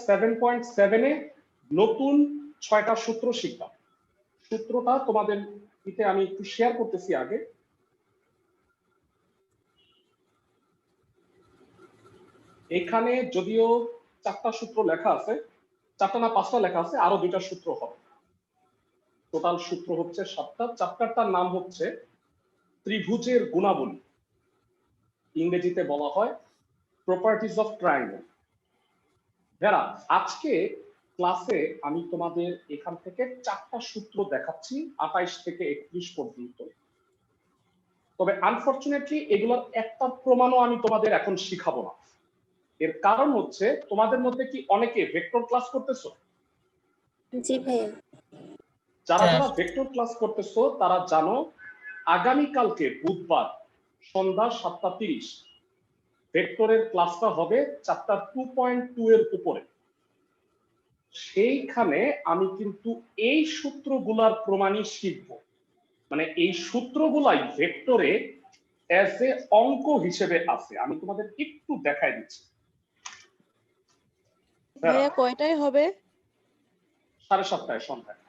7.7 এ নতুন 6টা সূত্র শিখলাম। সূত্রটা তোমাদের ইতে আমি একটু শেয়ার করতেছি আগে। এখানে যদিও 4টা সূত্র লেখা আছে, 4টা না 5টা লেখা আছে, আরো 2টা সূত্র হবে। টোটাল সূত্র হচ্ছে 7টা। চ্যাপ্টারটার নাম হচ্ছে ত্রিভুজের গুণাবলী, ইংরেজিতে বলা হয় প্রপার্টিজ অফ ট্রায়াঙ্গেল। যারা আজকে ক্লাসে আমি তোমাদের এখান থেকে 4টা সূত্র দেখাচ্ছি 28 থেকে 31 পর্যন্ত। তবে আনফরচুনেটলি এগুলোর একটা প্রমাণও আমি তোমাদের এখন শিখাবো না। এর কারণ হচ্ছে তোমাদের মধ্যে কি অনেকে ভেক্টর ক্লাস করতেছো? জি ভাইয়া। যারা যারা ভেক্টর ক্লাস করতেছো তারা জানো আগামীকালকে বুধবার সন্ধ্যা 7:30 ভেক্টরের ক্লাসটা হবে চ্যাপ্টার 2.2 এর উপরে। সেইখানে আমি কিন্তু এই সূত্রগুলার প্রমাণই শিখবো, মানে এই সূত্রগুলাই ভেক্টরে অ্যাজ এ অঙ্ক হিসেবে আছে। আমি তোমাদের একটু দেখাই দিচ্ছি। ভাইয়া কয়টায় হবে? 7:30 সন্ধ্যায়।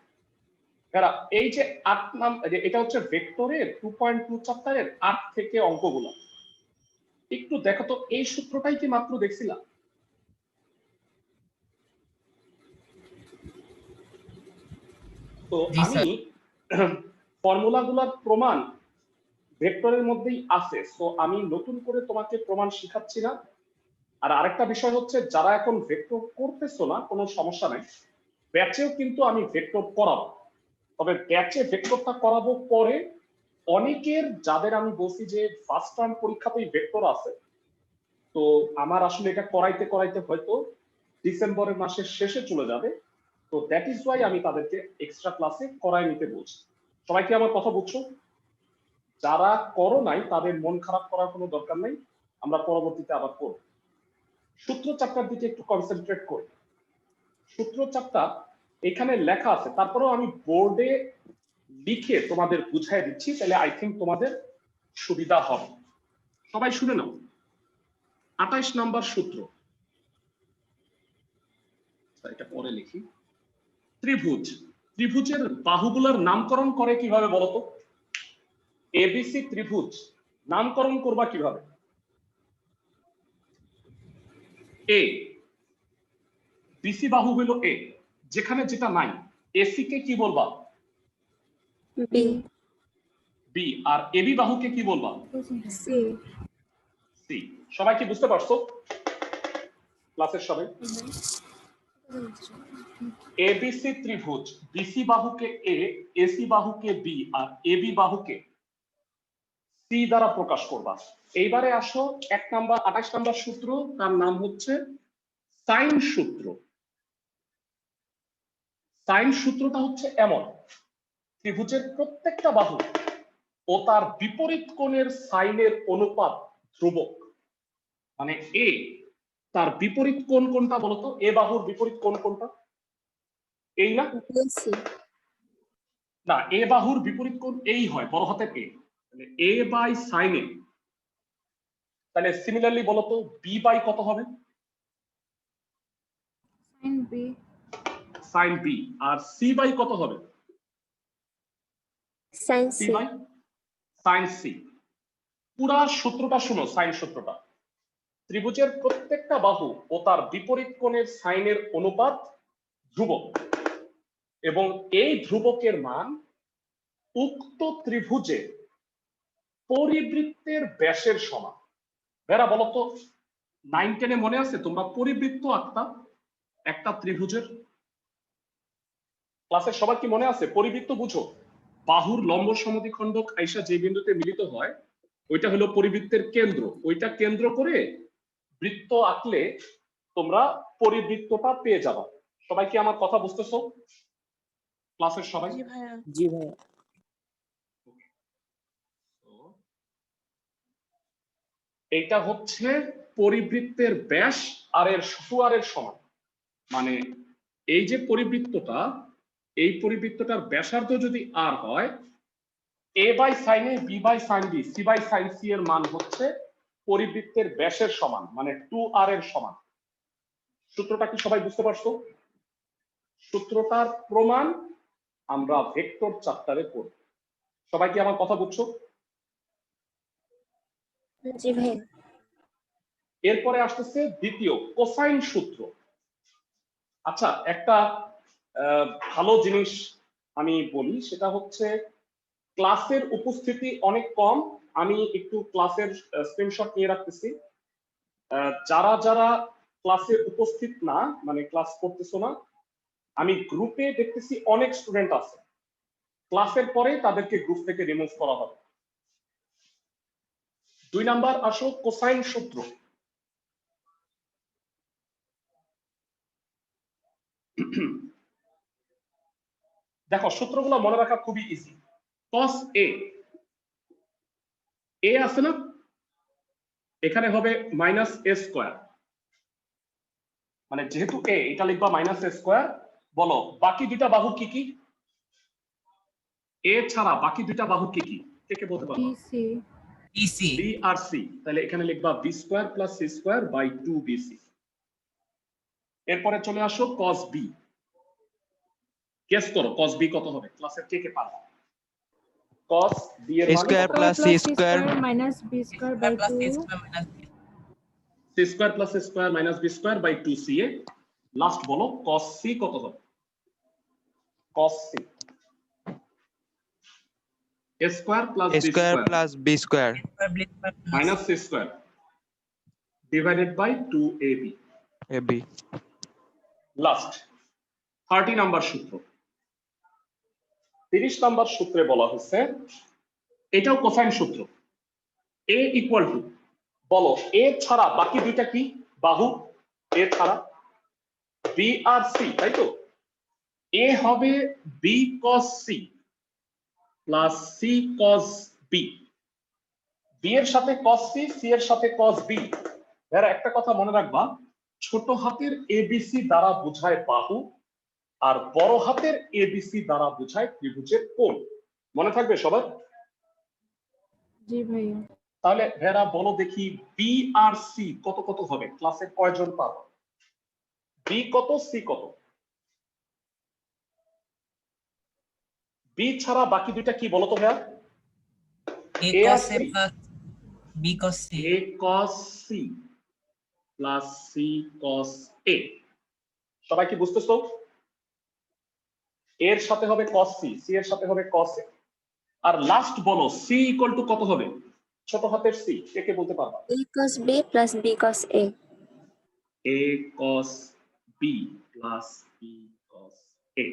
এই যে 8 নাম্বার, এটা হচ্ছে ভেক্টরের 2.2 চ্যাপ্টারের 8 থেকে অঙ্কগুলো। একটু দেখো তো, এই সূত্রটাই কি মাত্র দেখছিলাম? তো আমি ফর্মুলাগুলোর প্রমাণ ভেক্টরের মধ্যেই আছে, তো আমি নতুন করে তোমাকে প্রমাণ শিখাচ্ছি না। আর আরেকটা বিষয় হচ্ছে, যারা এখন ভেক্টর করতেছো না কোনো সমস্যা নাই, ব্যাচেও কিন্তু আমি ভেক্টর করাবো। তবে ব্যাচে ভেক্টরটা করাবো পরে। অনেকের যাদের আমি বলছি যে ফার্স্ট টার্ম পরীক্ষাতেই ভেক্টর আছে, তো আমার আসলে এটা করাইতে করাইতে হয়তো ডিসেম্বরের মাসের শেষে চলে যাবে। তো দ্যাট ইজ ওয়াই আমি তাদেরকে এক্সট্রা ক্লাসে করাই নিতে বলছি। সবাই কি আমার কথা বুঝছো? যারা করো নাই তাদের মন খারাপ করার কোনো দরকার নাই, আমরা পরবর্তীতে আবার করব। সূত্র চ্যাপ্টার দিকে একটু কনসেন্ট্রেট করি। সূত্র চ্যাপ্টার এখানে লেখা আছে, তারপরেও আমি বোর্ডে লিখে তোমাদের বুঝাই দিচ্ছি, তাহলে আই থিঙ্ক তোমাদের সুবিধা হবে। সবাই শুনে নাও। 28 নম্বর সূত্র, এটা পরে লিখি। ত্রিভুজ, ত্রিভুজের বাহুগুলোর নামকরণ করে কিভাবে বলতো? এবিসি ত্রিভুজ নামকরণ করবা কিভাবে? এ, বিসি বাহু হলো এ, যেখানে যেটা নাই। এসি কে কি বলবা? বি। বি। আর এবি বাহুকে কি বলবা? সি। সি। সবাই কি বুঝতে পারছো? ক্লাসের সবাই? এবিসি ত্রিভুজ বিসি বাহুকে এ, এসি বাহুকে বি, আর এবি বাহুকে সি দ্বারা প্রকাশ করবা। এইবারে আসো 28 নাম্বার সূত্র, তার নাম হচ্ছে সাইন সূত্র। সাইন সূত্রটা হচ্ছে এমন, ত্রিভুজের প্রত্যেকটা বাহু ও তার বিপরীত কোণের সাইনের অনুপাত ধ্রুবক। মানে এ, তার বিপরীত কোণ কোনটা বলতো? এ বাহুর বিপরীত কোণ কোনটা? এই না? না, এ বাহুর বিপরীত কোণ এই হয়, বড় হাতের এ। তাহলে এ বাই সাইন এ। তাহলে সিমিলারলি বলতো বি বাই কত হবে? Sine B. Sine B. আর সি বাই কত হবে? Sine C C. By sine C. পুরা সূত্রটা শুনো, সাইন সূত্রটা। ত্রিভুজের প্রত্যেকটা বাহু ও তার বিপরীত কোণের সাইনের অনুপাত ধ্রুবক, এবং এই ধ্রুবকের মান উক্ত ত্রিভুজের পরিবৃত্তের ব্যাসের সমান। বেরা বলতো 9, 10 মনে আছে তোমরা পরিবৃত্ত আঁকতা একটা ত্রিভুজের? ক্লাসের সবার কি মনে আছে? পরিবৃত্ত বুঝো, বাহুর লম্ব সমদ্বিখণ্ডক আইসা যে বিন্দুতে মিলিত হয় ওইটা হলো পরিবৃত্তের কেন্দ্র। ওইটা কেন্দ্র করে বৃত্ত আঁকলে তোমরা পরিবৃত্তটা পেয়ে যাবা। সবাই কি আমার কথা বুঝতেছো? ক্লাসের সবাই? জি ভাইয়া। জি ভাইয়া। এটা হচ্ছে পরিবৃত্তের ব্যাস আর এর স্কয়ারের সমান। মানে এই যে পরিবৃত্তটা, এই পরিবৃত্তটার ব্যাসার্ধ যদি আর হয়, A by sine A, B by sine B, C by sine C এর মান হচ্ছে পরিবৃত্তের ব্যাসের সমান, মানে 2r এর সমান। সূত্রটা কি সবাই বুঝতে পারছো? সূত্রটার প্রমাণ আমরা ভেক্টর চ্যাপ্টারে পড়ব। সবাই কি আমার কথা বুঝছো? জি ভাইয়া। এরপরে আসতেছে দ্বিতীয় কোসাইন সূত্র। আচ্ছা, একটা ভালো জিনিস আমি বলি, সেটা হচ্ছে ক্লাসের উপস্থিতি অনেক কম। আমি একটু ক্লাসের স্ক্রিনশট নিয়ে রাখতেছি। যারা যারা ক্লাসে উপস্থিত না, মানে ক্লাস করতেছো না, আমি গ্রুপে দেখতেছি অনেক স্টুডেন্ট আছে। ক্লাসের পরে তাদেরকে গ্রুপ থেকে রিমুভ করা হবে। 2 নাম্বার আসো কোসাইন সূত্র। দেখো, সূত্রগুলো মনে রাখা খুবই ইজি। cos a আছে না, এখানে হবে মাইনাস a স্কয়ার, মানে যেহেতু a, এটা লিখবা মাইনাস a স্কয়ার। বলো বাকি দুইটা বাহু কি কি? a ছাড়া বাকি দুইটা বাহু কি কি? কে বলতে পারবে? b আর c। তাহলে এখানে লিখবা b square plus c square by 2bc। এরপরে চলে আসো cos b। গেস করো cos b কত হবে? ক্লাসের কে পারবে? cos b এর a মান square plus c square minus b square by 2 c square plus a square minus b square by 2ca। Last বলো cos c কত হবে? cos c a square plus a b square square plus b square মাইনাস c square divided by 2ab। ab লাস্ট 30 number সূত্র। 30 number সূত্রে বলা হচ্ছে, এটাও কোসাইন সূত্র। a ইকুয়াল টু, বলো a ছাড়া বাকি দুইটা কি বাহু? a ছাড়া b আর c, তাই তো? a হবে b cos c plus c cos b। b এর সাথে cos c, c এর সাথে cos b। এর একটা কথা মনে রাখবা, ছোট হাতের abc দ্বারা বোঝায় বাহু, আর বড় হাতের abc দ্বারা বোঝায় ত্রিভুজের কোণ। মনে থাকবে সবার? জি ভাইয়া। তাহলে ভেরা বলো দেখি বি আর সি কত কত হবে? ক্লাসে কয়জন পাবো? বি কত, সি কত? বি ছাড়া বাকি দুইটা কি বলো তো ভাইয়া? a cos a plus b cos c a cos c plus c cos a। সবাই কি বুঝতেছো? এর সাথে হবে cos c, c এর সাথে হবে cos a। আর লাস্ট বলো c ইকুয়াল টু কত হবে? ছোট হাতের c কে বলতে পারবা? a cos b plus b cos a। a cos b plus b cos a।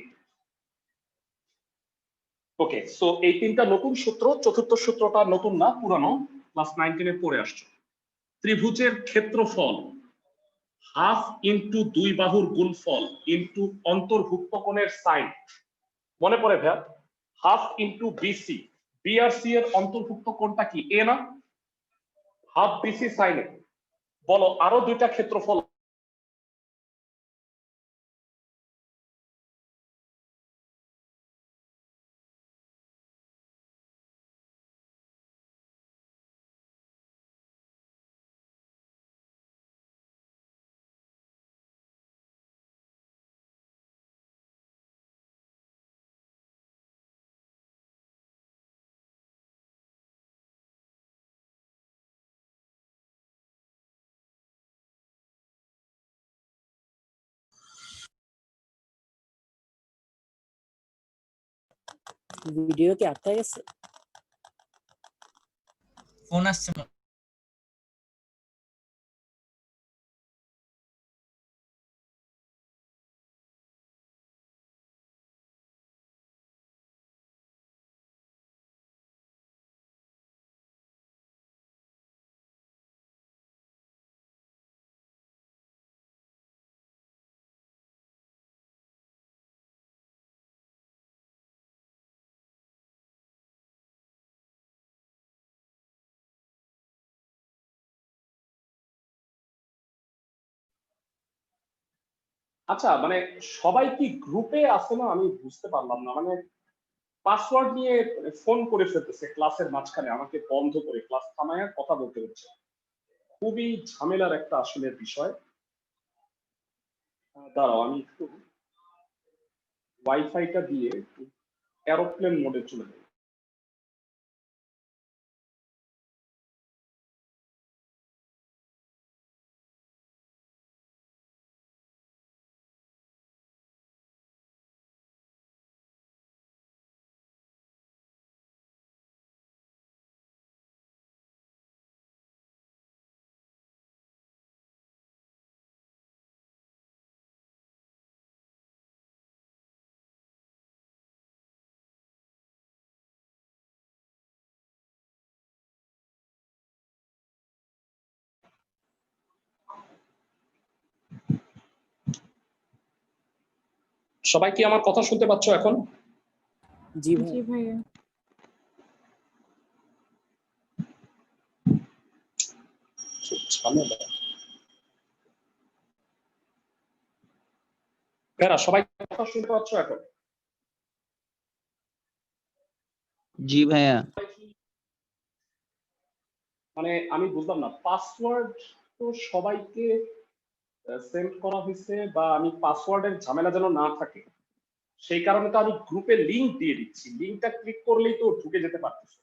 Okay, so এই তিনটা নতুন সূত্র। চতুর্থ সূত্রটা নতুন না, পুরানো, ক্লাস 9-10 এ পড়ে আসছো। ত্রিভুজের ক্ষেত্রফল হাফ ইনটু দুই বাহুর গুণফল ইনটু অন্তর্ভুক্ত কোণের সাইন। মনে পড়ে ভাইয়া? হাফ ইনটু বিসি, বি আর সি এর অন্তর্ভুক্ত কোণটা কি? এ না? হাফ বিসি সাইন এ। বলো আরো দুইটা ক্ষেত্রফল ভিডিও কি আটকে গেছে? ফোন আসছে আচ্ছা, মানে সবাই কি গ্রুপে আছে না? আমি বুঝতে পারলাম না। মানে পাসওয়ার্ড নিয়ে ফোন করে ফেলতেছে ক্লাসের মাঝখানে, আমাকে বন্ধ করে ক্লাস থামায় কথা বলতে হচ্ছে। খুবই ঝামেলার একটা আসলে বিষয়। দাঁড়াও আমি একটু ওয়াইফাইটা দিয়ে এরোপ্লেন মোডে চলে যাই। সবাই কি আমার কথা শুনতে পাচ্ছ এখন? জি ভাই। জি ভাইয়া। ঝামেলা। ভেরা, সবাই কথা শুনতে পাচ্ছ এখন? জি ভাইয়া। মানে আমি বুঝলাম না, পাসওয়ার্ড তো সবাইকে সেন্ড করা হয়েছে, বা আমি পাসওয়ার্ডের ঝামেলা যেন না থাকে সেই কারণে তো আমি গ্রুপে লিংক দিয়ে দিচ্ছি, লিংকটা ক্লিক করলেই তো ঢুকে যেতে পারতেছো।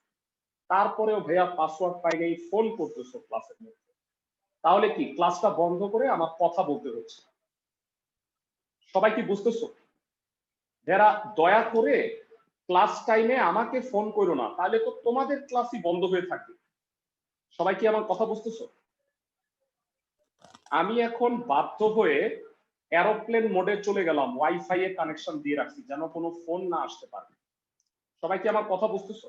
তারপরেও ভাইয়া পাসওয়ার্ড পাই নাই, ফোন করতেছো ক্লাসের মধ্যে, তাহলে কি ক্লাসটা বন্ধ করে আমার কথা বলতে হচ্ছে? সবাই কি বুঝতেছো? যারা দয়া করে ক্লাস টাইমে আমাকে ফোন করো না, তাহলে তো তোমাদের ক্লাসই বন্ধ হয়ে থাকবে। সবাই কি আমার কথা বুঝতেছো? আমি এখন বাধ্য হয়ে এরোপ্লেন মোডে চলে গেলাম, ওয়াইফাই এর কানেকশন দিয়ে রাখছি যেন কোনো ফোন না আসতে পারে। সবাই কি আমার কথা বুঝতেছো?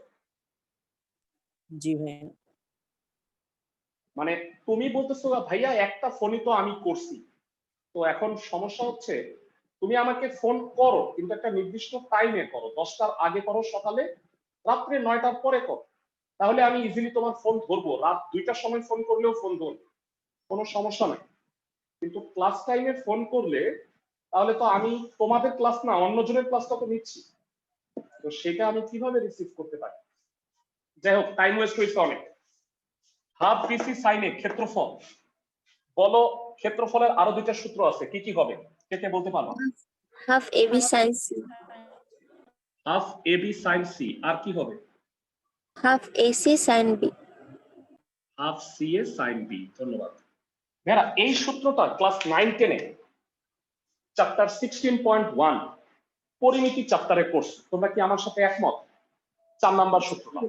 জি ভাই। মানে তুমি বলতেছো ভাইয়া একটা ফোনই তো আমি করছি, তো এখন সমস্যা হচ্ছে তুমি আমাকে ফোন করো কিন্তু একটা নির্দিষ্ট টাইমে করো, 10টার আগে করো, সকালে, রাত্রে 9টার পরে করো, তাহলে আমি ইজিলি তোমার ফোন ধরবো। রাত 2টার সময় ফোন করলেও ফোন ধরবো, কোনো সমস্যা নাই। কিন্তু ক্লাস টাইমে ফোন করলে তাহলে তো আমি তোমাদের ক্লাস না অন্যজনের ক্লাসটা তো নিচ্ছি, তো সেটা আমি কিভাবে রিসিভ করতে পারি? যাই হোক, টাইম ওয়েস্ট হয়েছে অনেক। হাফ বিসি সাইনে ক্ষেত্রফল, বলো ক্ষেত্রফলের আরো দুইটা সূত্র আছে, কি কি হবে কে কে বলতে পারো? Half AB sin C, half AB sine C, আর কি হবে? Half AC sin B। Half C A sine B. ধন্যবাদ ভেরা। এই সূত্রটা ক্লাস 9-10-এ চ্যাপ্টার 16.1 পরিমিতি চ্যাপ্টারে কোর্স, তোমরা কি আমার সাথে একমত? 4 নাম্বার সূত্রটা।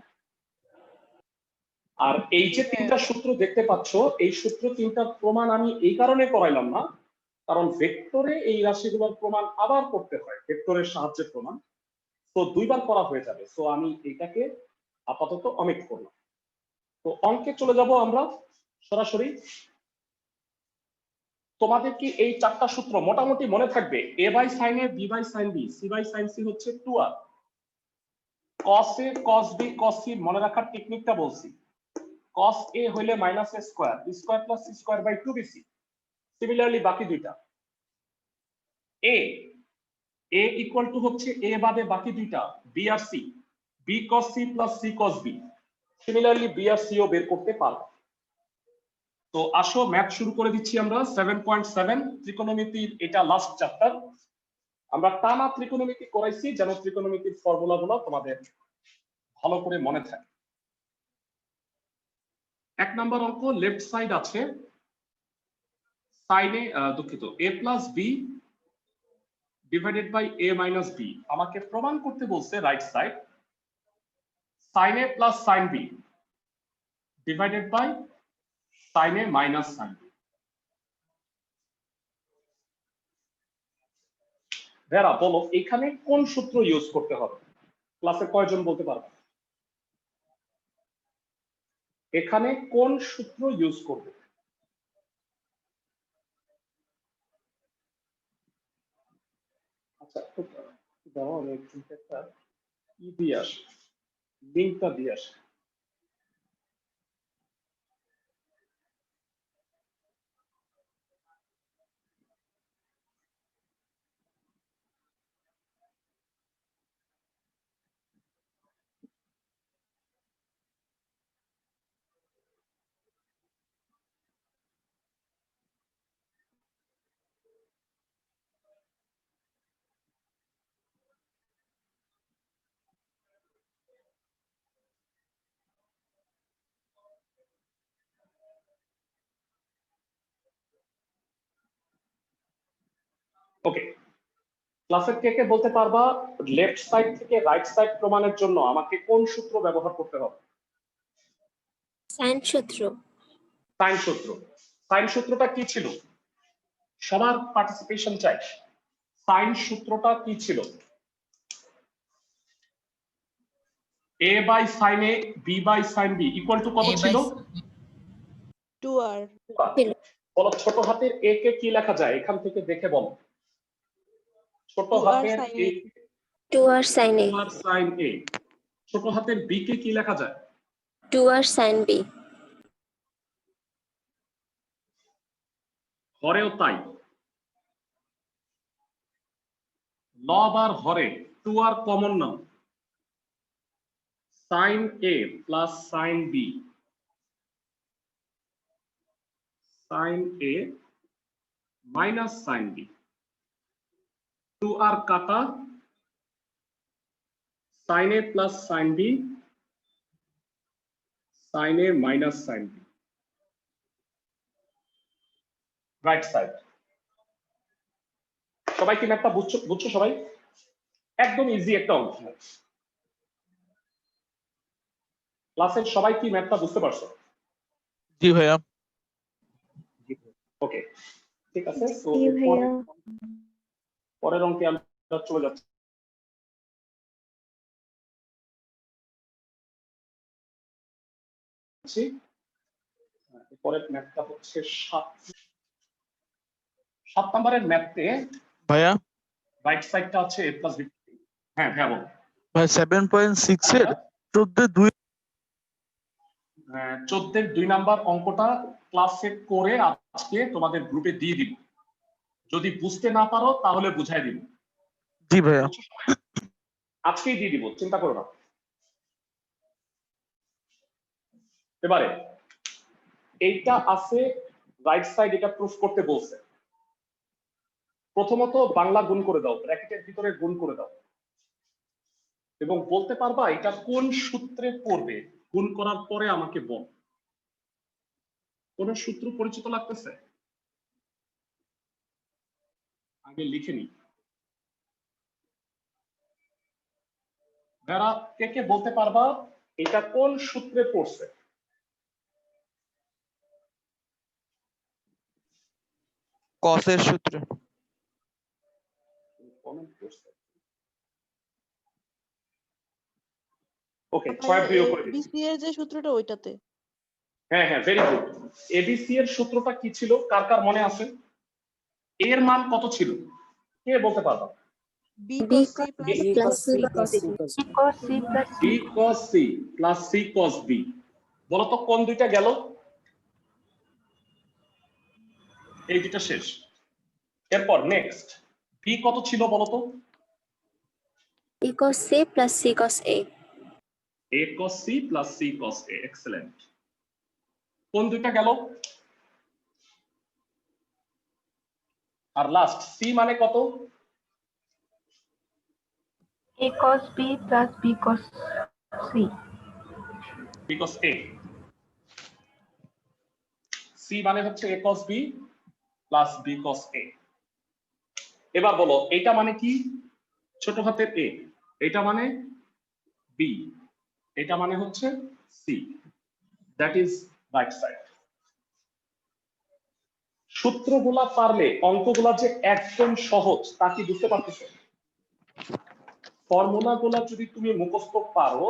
আর এই যে তিনটা সূত্র দেখতে পাচ্ছ, এই সূত্র তিনটার প্রমাণ আমি এই কারণে করাইলাম না, কারণ ভেক্টরে এই রাশিগুলোর প্রমাণ আবার করতে হয়, ভেক্টরের সাহায্যে প্রমাণ, তো দুইবার করা হয়ে যাবে, তো আমি এটাকে আপাতত অমিট করলাম। তো অঙ্কে চলে যাব আমরা সরাসরি। তোমাদের কি এই চারটা সূত্র মোটামুটি মনে থাকবে? A by sine A, B by sine B, C by sine C হচ্ছে 2r, কস এ কস বি কস সি মনে রাখার টেকনিকটা বলছি। কস এ হইলে minus A square, B square plus C square by 2bc। Similarly বাকি দুইটা, এ এ ইকুয়াল টু হচ্ছে এ বাদে বাকি দুইটা বি আর C, B cos C plus C cos B. Similarly B আর সি ও বের করতে পারবো। তো আসো ম্যাথ শুরু করে দিচ্ছি আমরা। 7.7 ত্রিকোণমিতির এটা লাস্ট চ্যাপ্টার। আমরা টানা ত্রিকোণমিতি করাইছি যেন ত্রিকোণমিতির ফর্মুলাগুলো তোমাদের ভালো করে মনে থাকে। 1 নাম্বার অঙ্ক, লেফট সাইড আছে সাইনে, দুঃখিত, a plus B divided by a minus B. আমাকে প্রমাণ করতে বলছে right side sine A plus sine B divided by sine A minus sine B. Vera বলো এখানে কোন সূত্র ইউজ করতে হবে? ক্লাসে কয়জন বলতে পারবে এখানে কোন সূত্র ইউজ করবে? আচ্ছা, দাঁড়াও আমি একটু একটা দিয়ে আসি, লিঙ্কটা দিয়ে আসি। ওকে, ক্লাসের কে কে বলতে পারবা লেফট সাইড থেকে রাইট সাইড প্রমাণের জন্য আমাকে কোন সূত্র ব্যবহার করতে হবে? সাইন সূত্র। সাইন সূত্র। সাইন সূত্রটা কি ছিল? সবার পার্টিসিপেশন চাই। সাইন সূত্রটা কি ছিল? a by sine a b by sine b equal to কত A ছিল? by 2r বলো ছোট হাতের a কে কি লেখা যায় এখান থেকে দেখে বলো। ছোট 2r হাতের sin a a। 2r sin a। 2r sin a। ছোট হাতের b কে কি লেখা যায়? 2r sin b। হরেও তাই, লব আর হরে 2r common now, sin a plus sin b, sin a minus sin b, 2r কাটা, sin a plus sin b, sin a minus sin b, right side. সবাই কি ম্যাথটা বুঝছো সবাই? একদম ইজি একটা অঙ্ক। ক্লাসের সবাই কি ম্যাথটা বুঝতে পারছো? জি ভাইয়া। ওকে, ঠিক আছে। তো জি ভাইয়া। পরের অঙ্কে আমরা চলে যাচ্ছি। পরের ম্যাথটা হচ্ছে 7 নম্বরের ম্যাথে ভাইয়া রাইট সাইডটা আছে a প্লাস b। হ্যাঁ হ্যাঁ বল ভাই 7.6 এর 14 2 নাম্বার অঙ্কটা ক্লাসে করে আজকে তোমাদের গ্রুপে দিয়ে দিব। যদি বুঝতে না পারো তাহলে বুঝাই দিব। জি ভাইয়া। আজকেই দিয়ে দিব, চিন্তা করো না। এবারে এইটা আছে রাইট সাইড, এটা প্রুফ করতে বলছে। প্রথমত বাংলা গুণ করে দাও, ব্র্যাকেটের ভিতরে গুণ করে দাও এবং বলতে পারবা এটা কোন সূত্রে পড়বে। গুণ করার পরে আমাকে বল। কোন সূত্র পরিচিত লাগতেছে? আগে লিখে নি। যারা কে কে বলতে পারবা এটা কোন সূত্রে পড়ছে? কসের সূত্রে। ওকে, 6 বিয়োগ করে দিচ্ছি। এবিসি এর যে সূত্রটা ওইটাতে। হ্যাঁ হ্যাঁ, ভেরি গুড। এবিসি এর সূত্রটা কি ছিল কার কার মনে আছে? এর মান কত ছিল কে বলতে পারবা? b b cos c plus c plus cos c d। b cos c plus c cos b। বলো তো কোন দুইটা গেল? এই দুইটা শেষ। এরপর নেক্সট b কত ছিল বলো তো? b cos c plus c cos a। a cos c plus c cos a। Excellent. কোন দুইটা গেল? আর লাস্ট c মানে কত? A cos B plus B cos C. b cos a। c মানে হচ্ছে a cos b plus b cos a। এবার বলো এইটা মানে কি? ছোট হাতের a, এটা মানে b, এটা মানে হচ্ছে c। That is right side. সূত্রগুলা পারলে অঙ্কগুলা যে একদম সহজ তা কি বুঝতে পারতেছো? ফর্মুলাগুলা যদি তুমি মুখস্থ পারো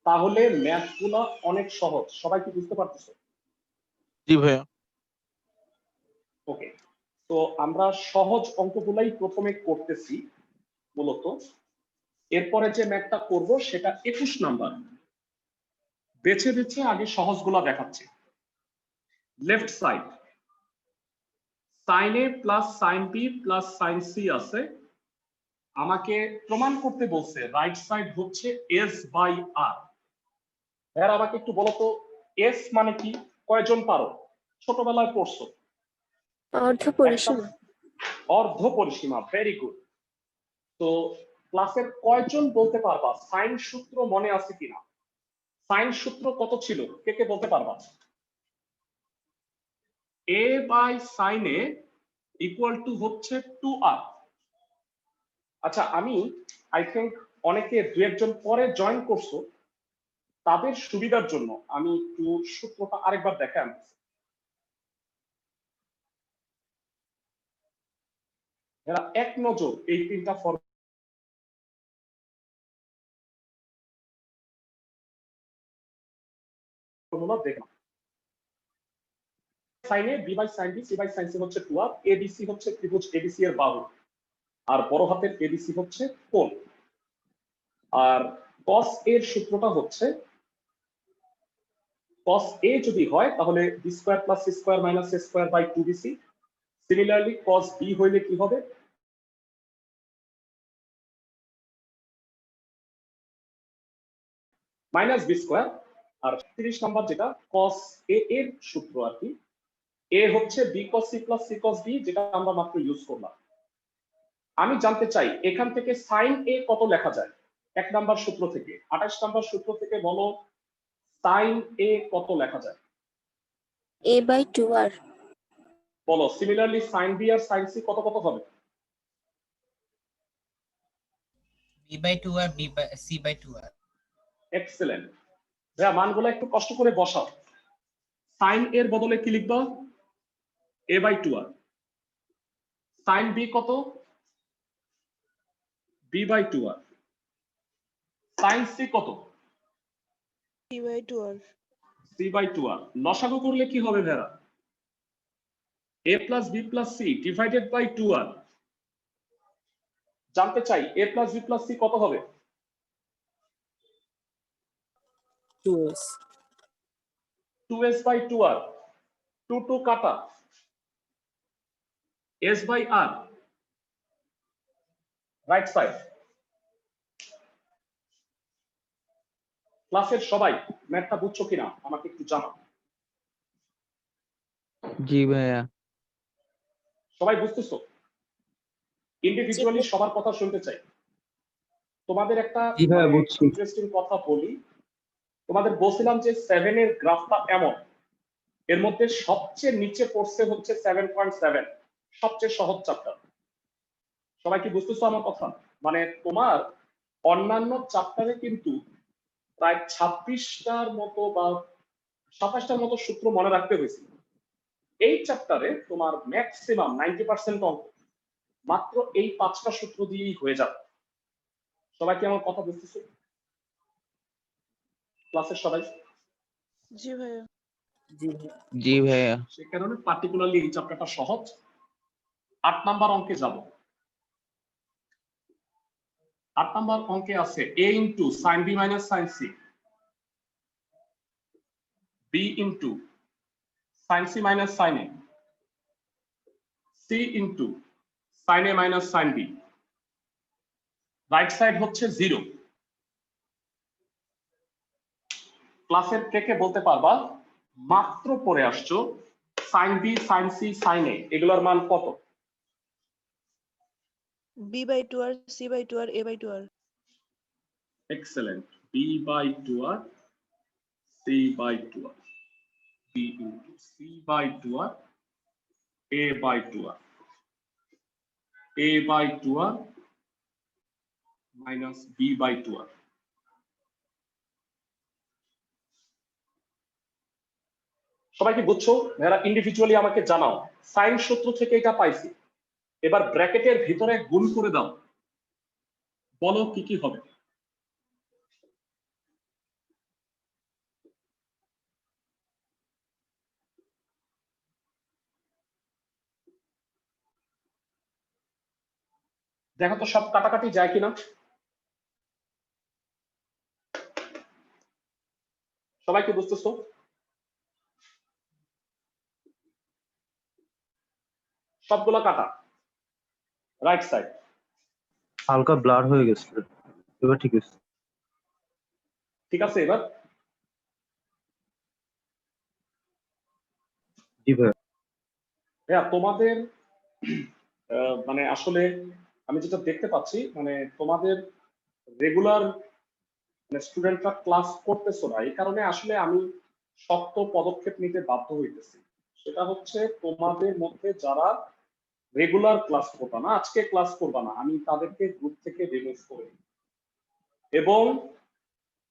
তাহলে ম্যাথগুলা অনেক সহজ। সবাই কি বুঝতে পারতেছো? জি ভাইয়া। ওকে, তো আমরা সহজ অঙ্কগুলাই প্রথমে করতেছি মূলত। এরপরে যে ম্যাথটা করব সেটা 21 নাম্বার। বেছে বেছে আগে সহজগুলা দেখাচ্ছি। Left side sin a plus sin b plus sin c আছে। আমাকে প্রমাণ করতে বলছে রাইট সাইড হচ্ছে s বাই r। এর আমাকে একটু বলো তো s মানে কি? কয়জন পারো? ছোটবেলায় পড়ছো। অর্ধ পরিসীমা। অর্ধ পরিসীমা, ভেরি গুড। তো ক্লাসের কয়জন বলতে পারবা সাইন সূত্র মনে আছে কিনা? সাইন সূত্র কত ছিল কে কে বলতে পারবা? a by sine a equal to হচ্ছে 2r। আচ্ছা, আমি আই থিংক অনেকে দু একজন পরে জয়েন করছো, তাদের সুবিধার জন্য আমি একটু সূত্রটা আরেকবার দেখাই আনতেছি। এরা এক নজর এই তিনটা ফর্মুলা দেখলাম। Sine A B by sine B C by sine C হচ্ছে 2r, এবিসি হচ্ছে ত্রিভুজ এবিসি এর বাহু, আর বড় হাতের এবিসি হচ্ছে কোণ। আর cos এর সূত্রটা হচ্ছে cos a যদি হয় তাহলে b square plus c square minus a square by 2bc। Similarly cos b হইলে কি হবে, মাইনাস বি স্কয়ার। আর 30 নাম্বার যেটা cos a এর সূত্র আর কি, a হচ্ছে b cos c plus c cos b, যেটা আমরা মাত্র ইউজ করলাম। আমি জানতে চাই এখান থেকে sin a কত লেখা যায় এক নাম্বার সূত্র থেকে। 28 নাম্বার সূত্র থেকে বলো sin a কত লেখা যায়। a by 2r, বলো সিমিলারলি sin b আর sin c কত কত হবে। b by 2r, c by 2r. Excellent. ভাইয়া মানগুলো একটু কষ্ট করে বসাও। sin এর বদলে কি লিখবা, a by 2r। sin b কত, b by 2r। sin c কত, c by 2r, c by 2r। লসাগু করলে কি হবে ভাইয়া, a plus b plus c divided by 2r। জানতে চাই a plus b plus c কত হবে। 2s 2s by 2r, 2 2 কাটা, s by r, right side. ক্লাসের সবাই ম্যাথটা বুঝছো কিনা আমাকে একটু জানাও। জি ভাইয়া। সবাই বুঝতেছো? ইন্ডিভিজুয়ালি সবার কথা শুনতে চাই। তোমাদের একটা জি ভাইয়া, বুঝছি। ইন্টারেস্টিং কথা বলি। তোমাদের বলছিলাম যে 7 এর গ্রাফটা এমন, এর মধ্যে সবচেয়ে নিচে পড়ছে হচ্ছে 7.7, সবচেয়ে সহজ চ্যাপ্টার। সবাই কি বুঝতেছো আমার কথা? মানে তোমার অন্যান্য চ্যাপ্টারে কিন্তু প্রায় 26টার মতো বা 27টার মতো সূত্র মনে রাখতে হয়েছিল। এই চ্যাপ্টারে তোমার ম্যাক্সিমাম 90% অঙ্ক মাত্র এই 5টা সূত্র দিয়েই হয়ে যাবে। সবাই কি আমার কথা বুঝতেছো? ক্লাসের সবাই? জি ভাইয়া। জি ভাইয়া। সে কারণে পার্টিকুলারলি এই চ্যাপ্টারটা সহজ। 8 নাম্বার অঙ্কে যাব। 8 নাম্বার অঙ্কে আছে a into sin b minus sin c, b into sin c minus sin a, c into sin a minus sin b। Right side হচ্ছে 0। ক্লাসের কে কে বলতে পারবা মাত্র পড়ে আসছো sin b sin c sin a এগুলোর মান কত? b by 2r, c by 2r, a by 2r. Excellent. b by 2r, c by 2r, b into c by 2r, a by 2r, a by 2r minus b by 2r। সবাই কি বুঝছো? ভাইরা individually আমাকে জানাও। Sign সূত্র থেকে এটা পাইছি, এবার ব্র্যাকেটের ভিতরে গুণ করে দাও, বলো কি কি হবে। দেখো তো সব কাটাকাটি যায় কিনা। সবাই কি বুঝতেছো? সবগুলো কাটা, রাইট সাইড। হালকা ব্লার হয়ে গেছে, এবার ঠিক আছে। ঠিক আছে এবার? জি ভাইয়া। হ্যাঁ, তোমাদের মানে আসলে আমি যেটা দেখতে পাচ্ছি, মানে তোমাদের রেগুলার স্টুডেন্টরা ক্লাস করতেছো না, এই কারণে আসলে আমি শক্ত পদক্ষেপ নিতে বাধ্য হইতেছি। সেটা হচ্ছে তোমাদের মধ্যে যারা রেগুলার ক্লাস করবা না, আজকে ক্লাস করবা না, আমি তাদেরকে গ্রুপ থেকে রিমুভ করে দিই। এবং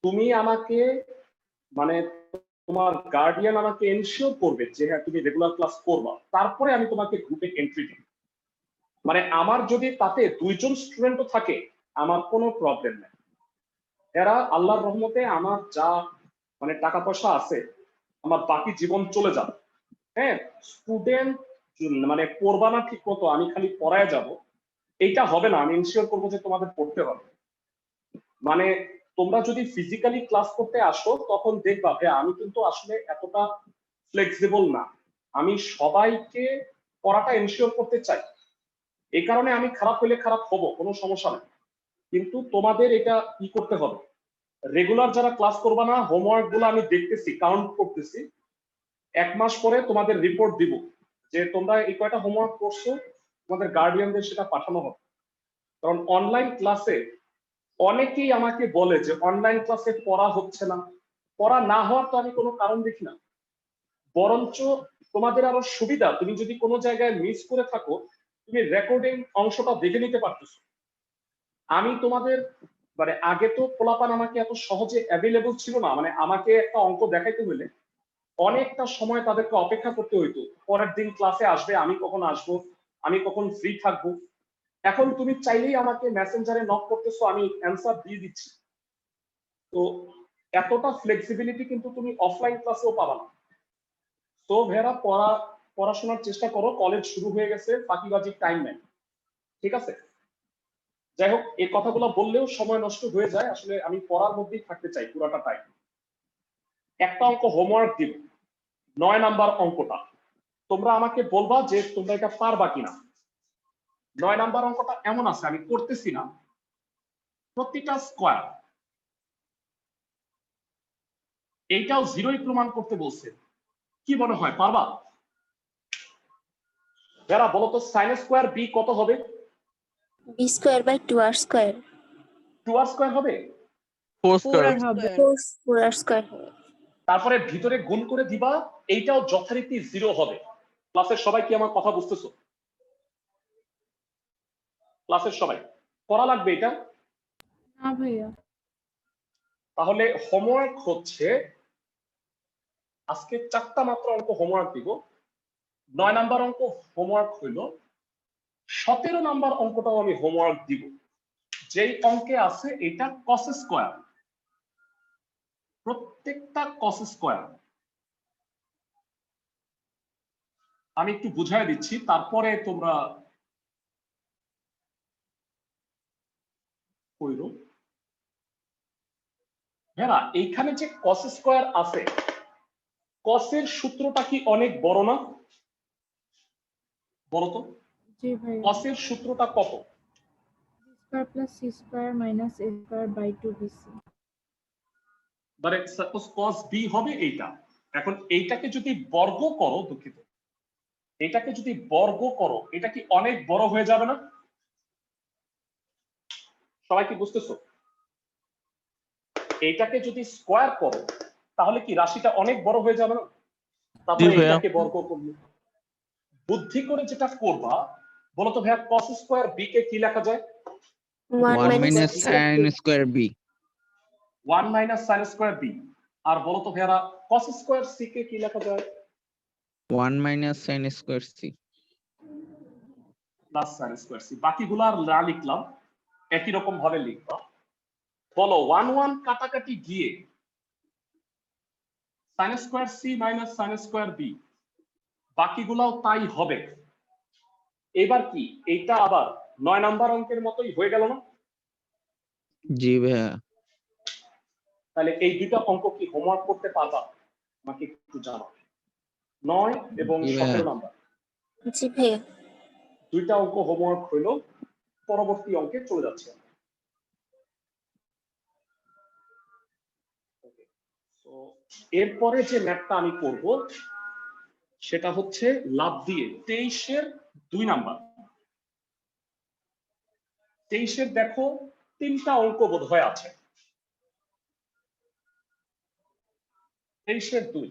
তুমি আমাকে মানে তোমার গার্ডিয়ান আমাকে এনশিওর করবে যে হ্যাঁ তুমি রেগুলার ক্লাস করবা, তারপরে আমি তোমাকে গ্রুপে এন্ট্রি দিই। মানে আমার যদি তাতে 2 জন স্টুডেন্টও থাকে আমার কোনো প্রবলেম নেই। এরা আল্লাহর রহমতে আমার যা মানে টাকা পয়সা আছে আমার বাকি জীবন চলে যাবে। হ্যাঁ, স্টুডেন্ট মানে পড়বা না ঠিক মতো, আমি খালি পড়ায় যাব, এইটা হবে না। আমি ইনশিওর করবো যে তোমাদের পড়তে হবে। মানে তোমরা যদি ফিজিক্যালি ক্লাস করতে আসো তখন দেখবা ভাই আমি কিন্তু আসলে এতটা ফ্লেক্সিবল না, আমি সবাইকে পড়াটা এনশিওর করতে চাই। এই কারণে আমি খারাপ হলে খারাপ হবো, কোনো সমস্যা নেই, কিন্তু তোমাদের এটা কি করতে হবে। রেগুলার যারা ক্লাস করবা না, হোমওয়ার্ক গুলো আমি দেখতেছি, কাউন্ট করতেছি, 1 মাস পরে তোমাদের রিপোর্ট দিব যে তোমরা এই কয়টা হোমওয়ার্ক করছো, তোমাদের গার্ডিয়ানদের সেটা পাঠানো হবে। কারণ অনলাইন ক্লাসে অনেকেই আমাকে বলে যে অনলাইন ক্লাসে পড়া হচ্ছে না। পড়া না হওয়ার তো আমি কোনো কারণ দেখি না, বরঞ্চ তোমাদের আরো সুবিধা, তুমি যদি কোনো জায়গায় মিস করে থাকো তুমি রেকর্ডিং অংশটা দেখে নিতে পারতেছো। আমি তোমাদের মানে আগে তো পোলাপান আমাকে এত সহজে অ্যাভেলেবল ছিল না, মানে আমাকে একটা অঙ্ক দেখাইতে হলে অনেকটা সময় তাদেরকে অপেক্ষা করতে হইতো, পরের দিন ক্লাসে আসবে, আমি কখন আসবো, আমি কখন ফ্রি থাকবো। এখন তুমি চাইলেই আমাকে মেসেঞ্জারে নক করতেছো, আমি অ্যান্সার দিয়ে দিচ্ছি। তো এতটা ফ্লেক্সিবিলিটি কিন্তু তুমি অফলাইন ক্লাসেও পাবা না। তো ভেরা পড়াশোনার চেষ্টা করো, কলেজ শুরু হয়ে গেছে, ফাঁকিবাজির টাইম নেই, ঠিক আছে? যাই হোক, এই কথাগুলো বললেও সময় নষ্ট হয়ে যায়, আসলে আমি পড়ার মধ্যেই থাকতে চাই পুরাটা টাইম। একটা অঙ্ক হোমওয়ার্ক দিব, 9 নাম্বার অঙ্কটা তোমরা আমাকে বলবা যে তোমরা এটা পারবা কিনা। 9 নাম্বার অঙ্কটা এমন আছে, আমি করতেছি না, প্রতিটা স্কোয়ার, এইটাও জিরোই প্রমাণ করতে বলছে। কি মনে হয় পারবা? যারা বলো তো সাইন স্কোয়ার বি কত হবে? b square by 2r square 2r square হবে। 4 4 square. আর হবে। স্কয়ার 4r square হবে। তারপরে ভিতরে গুণ করে দিবা, এইটাও যথারীতি 0 হবে। ক্লাসের সবাই কি আমার কথা বুঝতেছো? ক্লাসের সবাই করা লাগবে এটা। না ভাইয়া। তাহলে হোমওয়ার্ক হচ্ছে আজকে 4টা মাত্র অঙ্ক হোমওয়ার্ক দিব। 9 নাম্বার অঙ্ক হোমওয়ার্ক হইল, 17 নাম্বার অঙ্কটাও আমি হোমওয়ার্ক দিব। যেই অঙ্কে আছে এটা কস স্কয়ার, প্রত্যেকটা কস স্কয়ার। আমি একটু বুঝাই দিচ্ছি, তারপরে তোমরা কইরো। হ্যাঁ, এইখানে যে কস স্কয়ার আছে, কসের সূত্রটা কি অনেক বড় না? বলতো জি ভাইয়া। কসের সূত্রটা কত? b square plus c square minus a square by 2bc। মানে সাপোজ কস বি হবে এইটা। এখন এইটাকে যদি বর্গ করো, দুঃখিত, এটাকে যদি বর্গ করো এটা কি অনেক বড় হয়ে যাবে না? সবাই কি বুঝতেছো? এইটাকে যদি স্কোয়ার করো তাহলে কি রাশিটা অনেক বড় হয়ে যাবে না? তারপরে জি ভাইয়া। এটাকে বর্গ করলে বুদ্ধি করে যেটা করবা, বলতো ভাইয়া কস স্কোয়ার বি কে কি লেখা যায়? 1 1 minus minus c square sin square b. 1 minus sine square B. আর বলতো ভাইয়া কস স্কোয়ার সি কে কি লেখা যায়? 1 minus sin square c. Plus sine square C. বাকিগুলো আর না লিখলাম, একই রকম ভাবে লিখবা। বলো 1 1 কাটাকাটি গিয়ে sine square C minus sine square B, বাকিগুলাও তাই হবে। এবার কি এইটা আবার 9 নাম্বার অঙ্কের মতোই হয়ে গেল না? জি ভাইয়া। তাহলে এই দুটো অঙ্ক কি হোমওয়ার্ক করতে পারবা? আমাকে একটু জানাও। 9 এবং জি ভাইয়া। 17 নাম্বার জি ভাইয়া। দুইটা অঙ্ক হোমওয়ার্ক হইল, পরবর্তী অঙ্কে চলে যাচ্ছে। তো এরপরে যে ম্যাথটা আমি করব সেটা হচ্ছে লাভ দিয়ে 23-এর 2 নাম্বার। 23-এর দেখো 3টা অঙ্ক বোধহয় আছে। 23-এর 2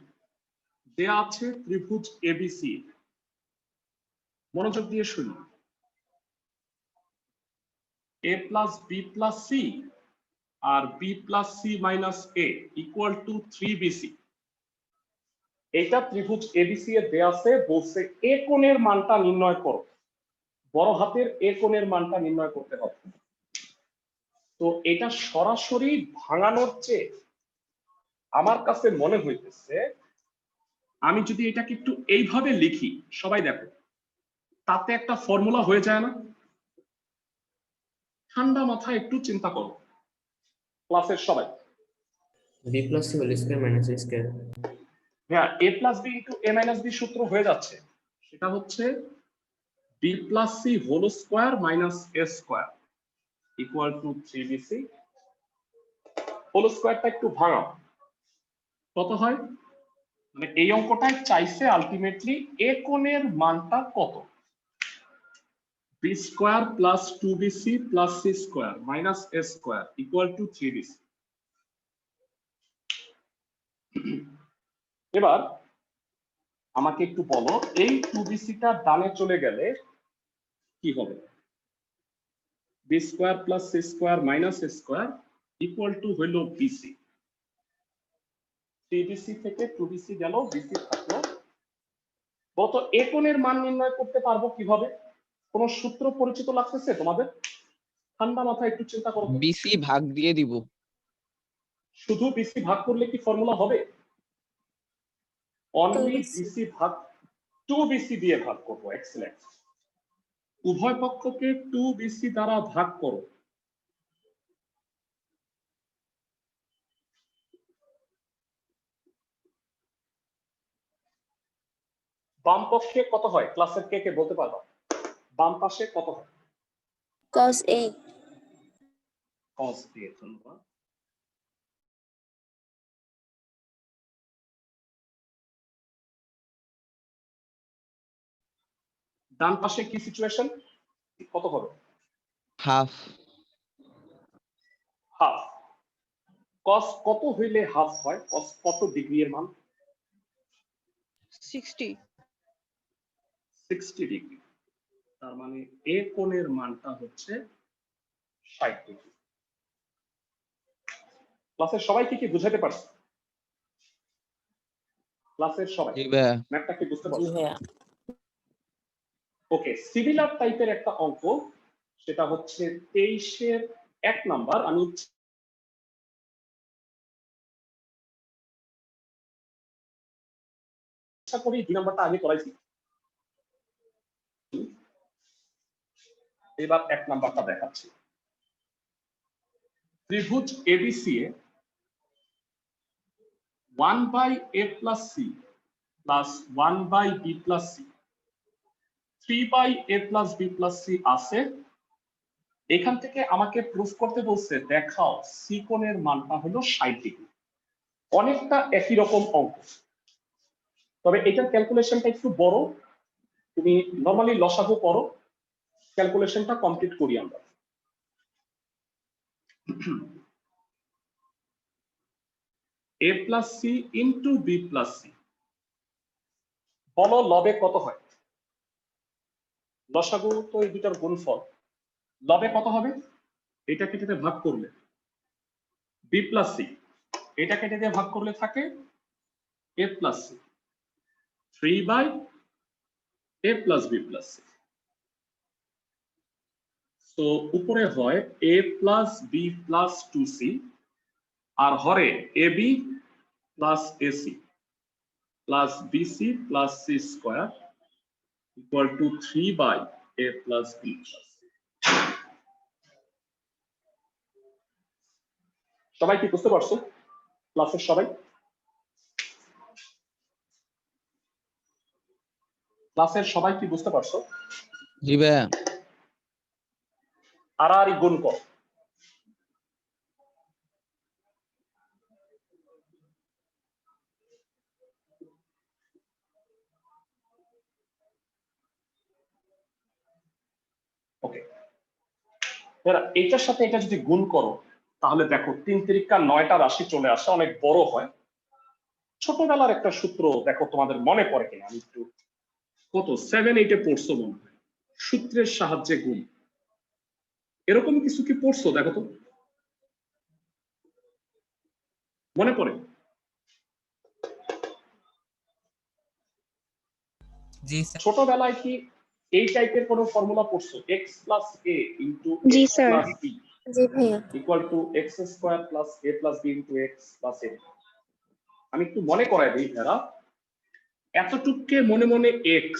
দেয়া আছে ত্রিভুজ এবিসি, মনোযোগ দিয়ে শুনি। a plus B plus C আর B plus C minus A equal to 3bc। এটা ত্রিভুজ এবিসি এর দেয়া আছে, বলছে এ কোণের মানটা নির্ণয় করো, বড় হাতের এ কোণের মানটা নির্ণয় করতে হবে। তো এটা সরাসরি ভাঙানোর চেয়ে আমার কাছে মনে হইতেছে আমি যদি এটাকে একটু এইভাবে লিখি, সবাই দেখো, তাতে একটা ফর্মুলা হয়ে যায় না? ঠান্ডা মাথায় একটু চিন্তা করো ক্লাসের সবাই। b plus c whole square minus a square. হ্যাঁ, a plus B into A minus B সূত্র হয়ে যাচ্ছে, সেটা হচ্ছে B plus C whole square minus A square equal to 3bc। Whole স্কোয়ারটা একটু ভাঙাও, কত হয়? মানে এই অঙ্কটাই চাইছে আলটিমেটলি এ কোণের মানটা কত? B square plus 2bc plus C square minus A square equal to 3bc। এবার আমাকে একটু বলো, এই 2bc টা ডানে চলে গেলে কি হবে? B square plus C square minus A square equal to হইল bc। 3bc থেকে 2bc গেল, bc থাকলো। কত এ কোণের মান নির্ণয় করতে পারবো কিভাবে? কোন সূত্র পরিচিত লাগতেছে তোমাদের? ঠান্ডা মাথায় একটু চিন্তা করো। বিসি ভাগ দিয়ে দিব। শুধু বিসি ভাগ করলে কি ফর্মুলা হবে? অনলি 2bc বিসি ভাগ 2bc দিয়ে ভাগ করব। এক্সেলেন্ট। উভয় পক্ষকে 2bc দ্বারা ভাগ করো। বাম পক্ষে কত হয়? ক্লাসের কে কে বলতে পারবা? বাম পাশে কত হয়? cos A cos দিয়ে ধন্যবাদ। ডান পাশে কি সিচুয়েশন? কত হবে? হাফ। হাফ। cos কত হইলে হাফ হয়? cos কত ডিগ্রি এর মান? 60 60 ডিগ্রি। তার মানে এ কোণের মানটা হচ্ছে 60 ডিগ্রি। ক্লাসের সবাই কি বুঝাতে পারছে? ক্লাসের সবাই জি ভাইয়া। ম্যাথটা কি বুঝতে পারছো? জি ভাইয়া। ওকে, সিমিলার টাইপের একটা অঙ্ক, সেটা হচ্ছে 23 এর 1 নাম্বার। আমি ইচ্ছা করি 2 নাম্বারটা আগে করাইছি, এবার 1 নাম্বারটা দেখাচ্ছি। ত্রিভুজ এবিসি এ 1/a plus c plus 1/b plus c 3/a plus b plus c আছে। এখান থেকে আমাকে প্রুফ করতে বলছে, দেখাও সি কোণের মানটা হলো 60 ডিগ্রি। অনেকটা একই রকম অঙ্ক, তবে এটার ক্যালকুলেশনটা একটু বড়। তুমি নরমালি লসাগু করো, ক্যালকুলেশনটা কমপ্লিট করি আমরা। a plus c into b plus c, বলো লবে কত হয়? লসাগু তো এই দুটার গুণফল, লবে কত হবে? এটা কেটে দিয়ে ভাগ করলে b plus c, এটা কেটে দিয়ে ভাগ করলে থাকে a plus c, 3/a plus b plus c। তো উপরে হয় a plus b plus 2c R Hare ab plus ac plus bc plus c square equal to 3/a plus b plus c। সবাই কি বুঝতে পারছো? ক্লাসের সবাই? ক্লাসের সবাই কি বুঝতে পারছো? জি ভাইয়া। আর গুণ কর। ওকে, এটার সাথে এটা যদি গুণ করো তাহলে দেখো 3 তিরিকা 9টা রাশি চলে আসে, অনেক বড় হয়। ছোটবেলার একটা সূত্র দেখো তোমাদের মনে পড়ে কিনা? আমি একটু কত 7-8 এ পড়ছো মনে হয়। সূত্রের সাহায্যে গুণ। এরকম কিছু কি পড়ছো দেখো তো, মনে পড়ে? জি স্যার। ছোটবেলায় কি এই টাইপের কোনো ফর্মুলা পড়ছো? x plus a into G, x sir. Plus b জি ভাইয়া। Equal to x square plus a plus b into x plus a। আমি একটু মনে করাই দিই ভেড়া, এতটুককে মনে মনে x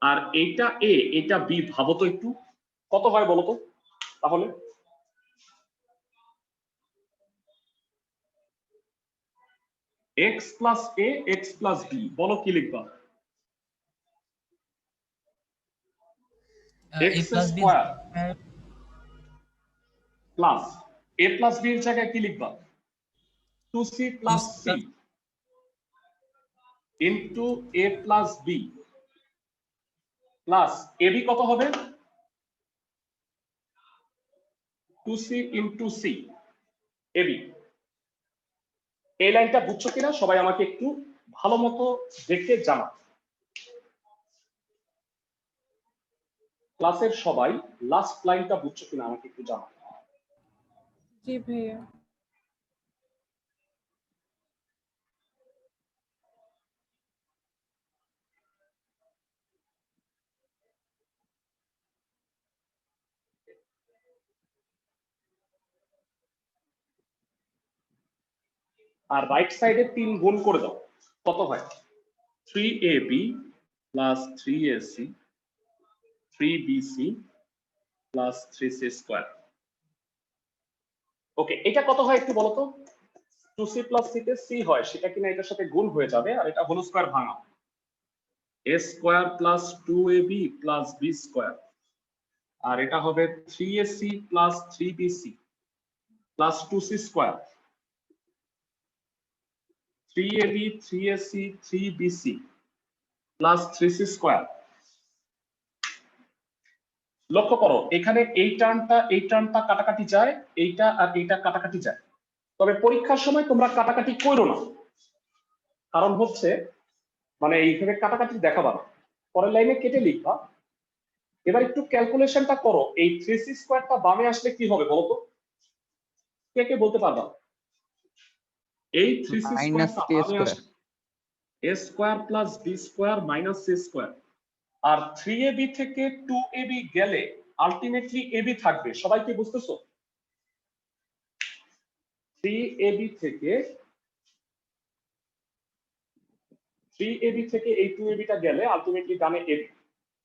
আর এইটা a এটা b ভাবো তো একটু, কত হয় বলো তো তাহলে? x plus a x plus b, বলো কি লিখবা? x a plus b square plus a plus b এর জায়গায় কি লিখবা? 2c plus c into a plus b plus ab কত হবে? 2c into c ab। এই লাইনটা বুঝছো কিনা সবাই আমাকে একটু ভালো মতো দেখে জানা। ক্লাসের সবাই লাস্ট লাইনটা বুঝছো কিনা আমাকে একটু জানা। জি ভাইয়া। আর রাইট সাইডে 3 গুণ করে দাও, কত হয়? 3ab plus 3ac 3bc plus 3c square. ওকে, এটা কত হয় একটু বলো তো? 2c প্লাস c তে c হয়, সেটা কিনা এটার সাথে গুণ হয়ে যাবে, আর এটা হোল স্কয়ার ভাঙা a square plus 2ab plus b square, আর এটা হবে 3ac plus 3bc plus 2c square. 3ab 3ac 3bc plus 3c square. লক্ষ্য করো এখানে এই টার্মটা কাটাকাটি যায়, এইটা আর এইটা কাটাকাটি যায়। তবে পরীক্ষার সময় তোমরা কাটাকাটি করো না, কারণ হচ্ছে মানে এইভাবে কাটাকাটি দেখাবা না, পরের লাইনে কেটে লিখবা। এবার একটু ক্যালকুলেশনটা করো, এই 3c স্কয়ারটা বামে আসলে কি হবে বলো তো? কে কে বলতে পারবা? এই 3c মাইনাস স্কয়ারটা a বামে স্কোয়ার। আসলে a square plus b square minus c square, আর 3ab থেকে 2ab গেলে আলটিমেটলি ab থাকবে। সবাই কি বুঝতেছো? 3ab থেকে এই 2ab টা গেলে আলটিমেটলি ডানে ab।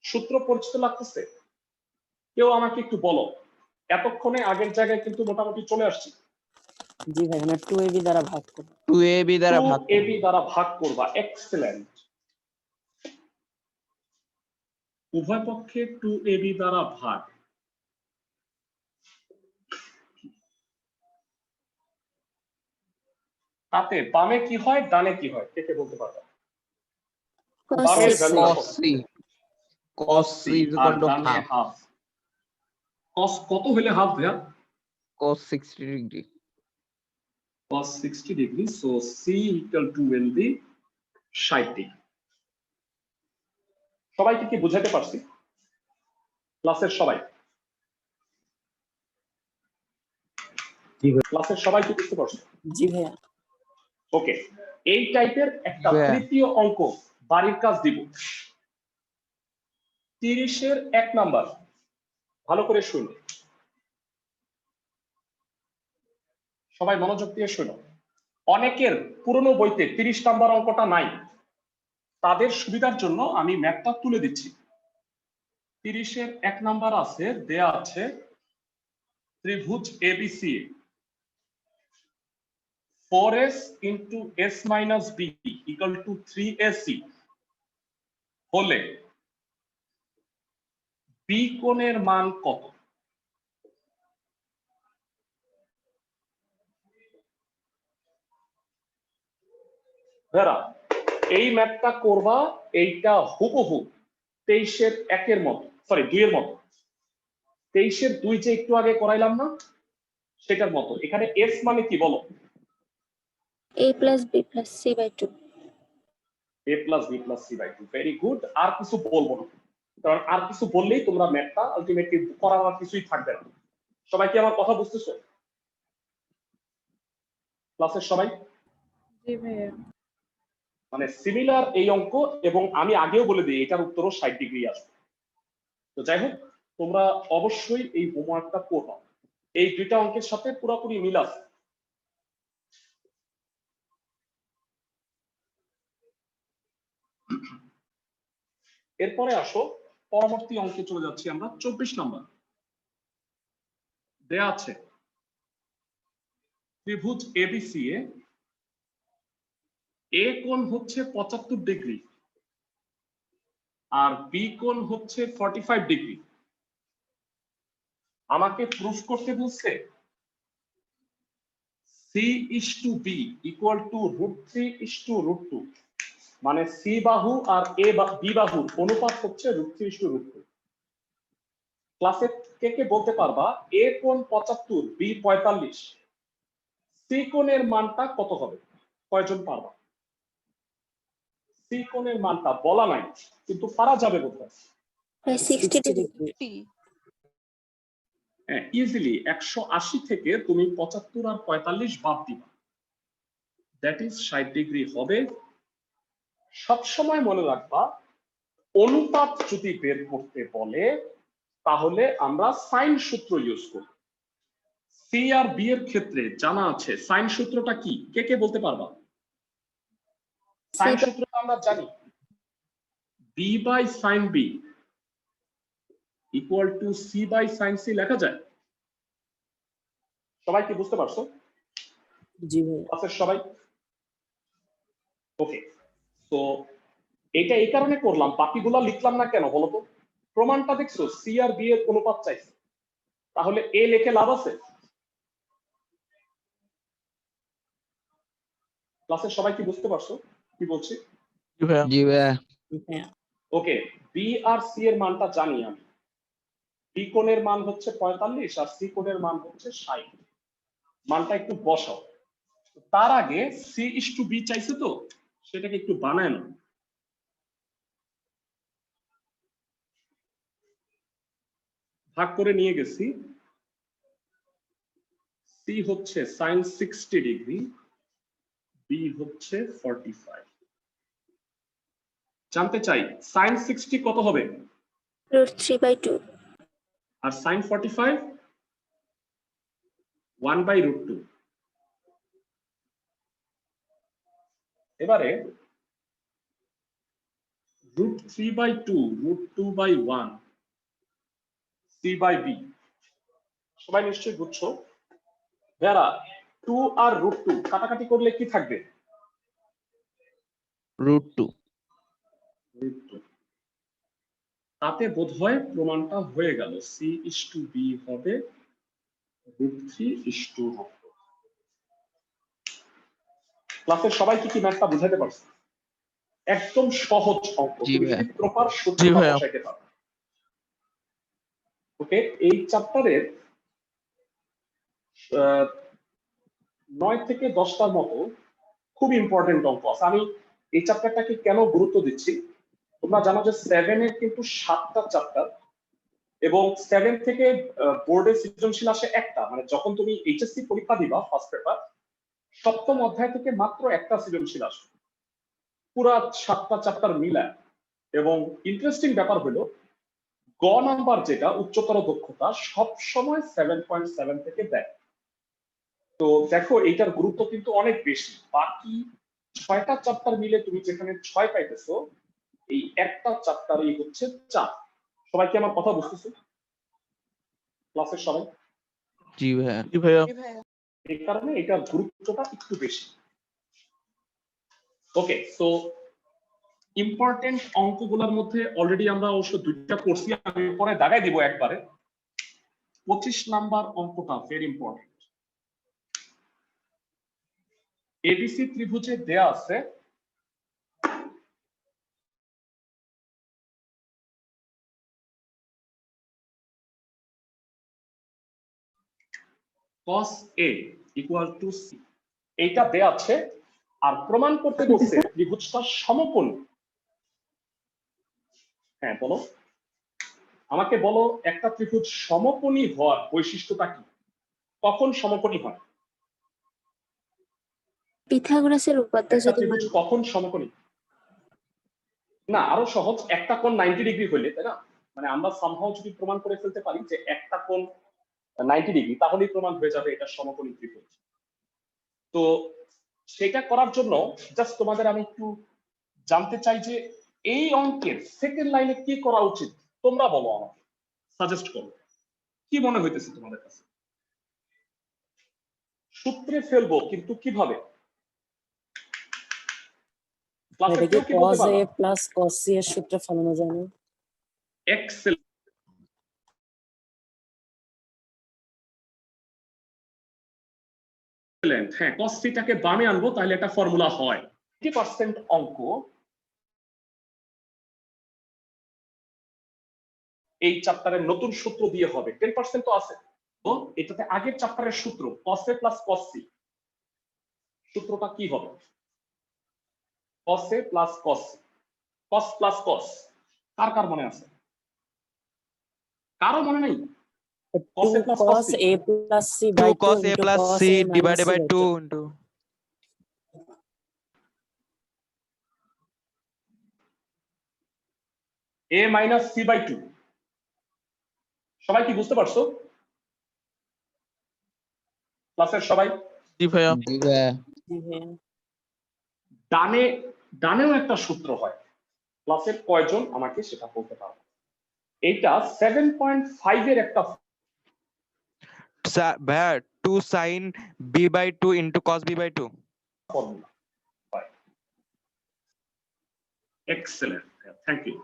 সূত্র পরিচিত লাগতেছে? কেউ আমাকে একটু বলো, এতক্ষণে আগের জায়গায় কিন্তু মোটামুটি চলে আসছি। জি ভাই, আমরা 2ab দ্বারা ভাগ করব। 2ab দ্বারা ভাগ 2ab দ্বারা ভাগ করবা, এক্সেলেন্ট। উভয় পক্ষে 2ab দ্বারা ভাগ। তাতে বামে কি হয় ডানে কি হয় কে কে বলতে পারবে? বামের ভ্যালুটা cos c cos c is আর equal to ডানে half হাফ। cos কত হলে হাফ ভাইয়া? cos 60 degree। cos 60 degree, so c equal to will be 60 degree। সবাইকে কি বুঝাতে পারছি? ক্লাসের সবাই? ক্লাসের সবাই কি বুঝতে পারছো? জি ভাইয়া। ওকে, এই টাইপের একটা ভাইয়া। তৃতীয় অঙ্ক বাড়ির কাজ দিব। 30-এর 1 নাম্বার, ভালো করে শুনো, সবাই মনোযোগ দিয়ে শুনো। অনেকের পুরনো বইতে 30 নাম্বার অঙ্কটা নাই, তাদের সুবিধার জন্য আমি ম্যাথটা তুলে দিচ্ছি। 30-এর 1 নাম্বার আছে, দেয়া আছে ত্রিভুজ ABC 4s into s minus b equal to 3ac হলে b কোণের মান কত? এই ম্যাথটা করবা, এইটা হুবহু 23-এর 1-এর মতো, সরি 2-এর মতো। 23-এর 2 যে একটু আগে করাইলাম না, সেটার মতো। এখানে s মানে কি বলো? a plus b plus c by 2। a plus b plus c by 2, very good. আর কিছু বলবো না, কারণ আর কিছু বললেই তোমরা ম্যাথটা আলটিমেটলি করার আর কিছুই থাকবে না। সবাই কি আমার কথা বুঝতেছো? ক্লাসের সবাই? জি ভাইয়া। মানে সিমিলার এই অঙ্ক, এবং আমি আগেও বলে দিই এটার উত্তরও 60 ডিগ্রি আসবে। তো যাই হোক, তোমরা অবশ্যই এই হোমওয়ার্কটা করবা। এই দুইটা অঙ্কের সাথে পুরোপুরি মিল আছে। এরপরে আসো পরবর্তী অঙ্কে চলে যাচ্ছি আমরা। 24 নম্বর দেয়া আছে ত্রিভুজ এবিসি এ কোণ হচ্ছে 75 ডিগ্রি আর বি কোণ হচ্ছে 45 ডিগ্রি। আমাকে প্রুফ করতে বলছে C/B ইকুয়াল টু √3/√2, মানে সি বাহু আর বি বাহুর অনুপাত হচ্ছে √3/√2। ক্লাসে কে কে বলতে পারবা এ কোণ 75 বি 45, সি কোণের মানটা কত হবে? কয়জন পারবা? সি কোণের মানটা বলা নাই কিন্তু পারা যাবে বলতে। 60 ডিগ্রি। হ্যাঁ, ইজিলি 180 থেকে তুমি 75 আর 45 বাদ দিবা, দ্যাট ইজ 60 ডিগ্রি হবে। সবসময় মনে রাখবা অনুপাত যদি বের করতে বলে তাহলে আমরা সাইন সূত্র ইউজ করি। সি আর বি এর ক্ষেত্রে জানা আছে সাইন সূত্রটা কি? কে কে বলতে পারবা? সাইন সূত্রটা আমরা জানি, B by sine B equal to C by sine C লেখা যায়। সবাই কি বুঝতে পারছো? জি ভাইয়া। আচ্ছা সবাই ওকে। তো এটা এই কারণে করলাম, বাকিগুলা লিখলাম না কেন বলতো? প্রমাণটা দেখছো, সি আর বি এর অনুপাত চাইছে, তাহলে এ লিখে লাভ আছে? ক্লাসের সবাই কি বুঝতে পারছো কি বলছি? জি ভাইয়া। ভাইয়া। ওকে, বি আর সি এর মানটা জানি আমি। বি কোণের মান হচ্ছে 45 আর সি কোণের মান হচ্ছে 60। মানটা একটু বসাও। তার আগে C/B চাইছে, তো সেটাকে একটু বানায় না। ভাগ করে নিয়ে গেছি। সি হচ্ছে sin 60 ডিগ্রি, বি হচ্ছে 45। জানতে চাই sin 60 কত হবে √3/2। আর sin 45 1/√2। এবারে √3/2 √2/1 c/b সবাই নিশ্চয়ই বুঝছো। যারা 2 আর √2 কাটাকাটি করলে কি থাকবে? √2। √2। তাতে বোধহয় প্রমাণটা হয়ে গেল, C/B হবে √3/√2। ক্লাসের সবাই কি ম্যাথটা বুঝাতে পারছে? একদম সহজ অঙ্ক, জি তুমি ভাইয়া। যদি প্রপার জি সূত্রটা ভাইয়া। বসাইতে পারো। ওকে, এই চ্যাপ্টারের 9 থেকে 10টার মতো খুব ইম্পর্টেন্ট অঙ্ক আছে। আমি এই চ্যাপ্টারটাকে কেন গুরুত্ব দিচ্ছি, তোমরা জানো যে 7 এর কিন্তু 7টা চ্যাপ্টার, এবং 7 থেকে বোর্ডে সৃজনশীল আসে একটা, মানে যখন তুমি এইচএসসি পরীক্ষা দিবা ফার্স্ট পেপার, সপ্তম অধ্যায় থেকে মাত্র একটা সৃজনশীল আসবে পুরা 7টা চ্যাপ্টার মিলায়। এবং ইন্টারেস্টিং ব্যাপার হলো গ নাম্বার যেটা উচ্চতর দক্ষতা সব সময় 7.7 থেকে দেয়। তো দেখো এইটার গুরুত্ব কিন্তু অনেক বেশি। বাকি 6টা চ্যাপ্টার মিলে তুমি যেখানে 6 পাইতেছো, এই একটা চ্যাপ্টারই হচ্ছে 4। সবাই কি আমার কথা বুঝতেছো? ক্লাসের সবাই? জি ভাইয়া। জি ভাইয়া। এই কারণে এটার গুরুত্বটা একটু বেশি। ওকে, সো ইম্পর্টেন্ট অঙ্কগুলোর মধ্যে অলরেডি আমরা অবশ্য 2টা করছি, আমি পরে দাগাই দিব একবারে। 25 নাম্বার অঙ্কটা ভেরি ইম্পর্টেন্ট। এবিসি ত্রিভুজে দেয়া আছে cos A equal to C, এইটা দেয়া আছে। আর প্রমাণ করতে বলছে ত্রিভুজটা সমকোণী। হ্যাঁ বলো। আমাকে বলো একটা ত্রিভুজ সমকোণী হওয়ার বৈশিষ্ট্যটা কি? কখন সমকোণী হয়? পিথাগোরাসের উপপাদ্য একটা যদি ত্রিভুজ মানি। কখন সমকোণী? না, আরো সহজ, একটা কোণ 90 ডিগ্রি হইলে, তাই না? মানে আমরা সামহাও যদি প্রমাণ করে ফেলতে পারি যে একটা কোণ 90 ডিগ্রি, তাহলেই প্রমাণ হয়ে যাবে এটা সমকোণী ত্রিভুজ। তো সেটা করার জন্য জাস্ট তোমাদের আমি একটু জানতে চাই যে এই অঙ্কের সেকেন্ড লাইনে কি করা উচিত, তোমরা বলো, আমাকে সাজেস্ট করো, কি মনে হইতেছে তোমাদের কাছে? সূত্রে ফেলবো, কিন্তু কিভাবে? ক্লাসে এটাকে কেউ কি বলতে cos a পারবে? plus cos c এর সূত্রে ফলানো যায় না? এক্সেলেন্ট। হ্যাঁ, cos থিটাকে বামে আনবো, তাহলে একটা ফর্মুলা হয়। 80% অঙ্ক এই চ্যাপ্টারের নতুন সূত্র দিয়ে হবে। 10% তো আছে, তো এটাতে আগের চ্যাপ্টারের সূত্র cos a plus cos c, সূত্রটা কি হবে? cos a plus cos c, cos plus cos, কার কার মনে আছে? কারো মনে নেই? cos a 2 plus cos cos c, a plus c by 2 2 cos a into plus cos c a minus divided c by by 2 2. into a minus c by 2। সবাই কি বুঝতে পারছো? ক্লাসের সবাই? জি ভাইয়া। জি ভাইয়া। ডানেও একটা সূত্র হয়। ক্লাসের কয়জন আমাকে সেটা বলতে পারবে? এটা 7.5 এর একটা ভাইয়া 2 sin b by 2 into cos b by 2। Formula. Excellent, thank you.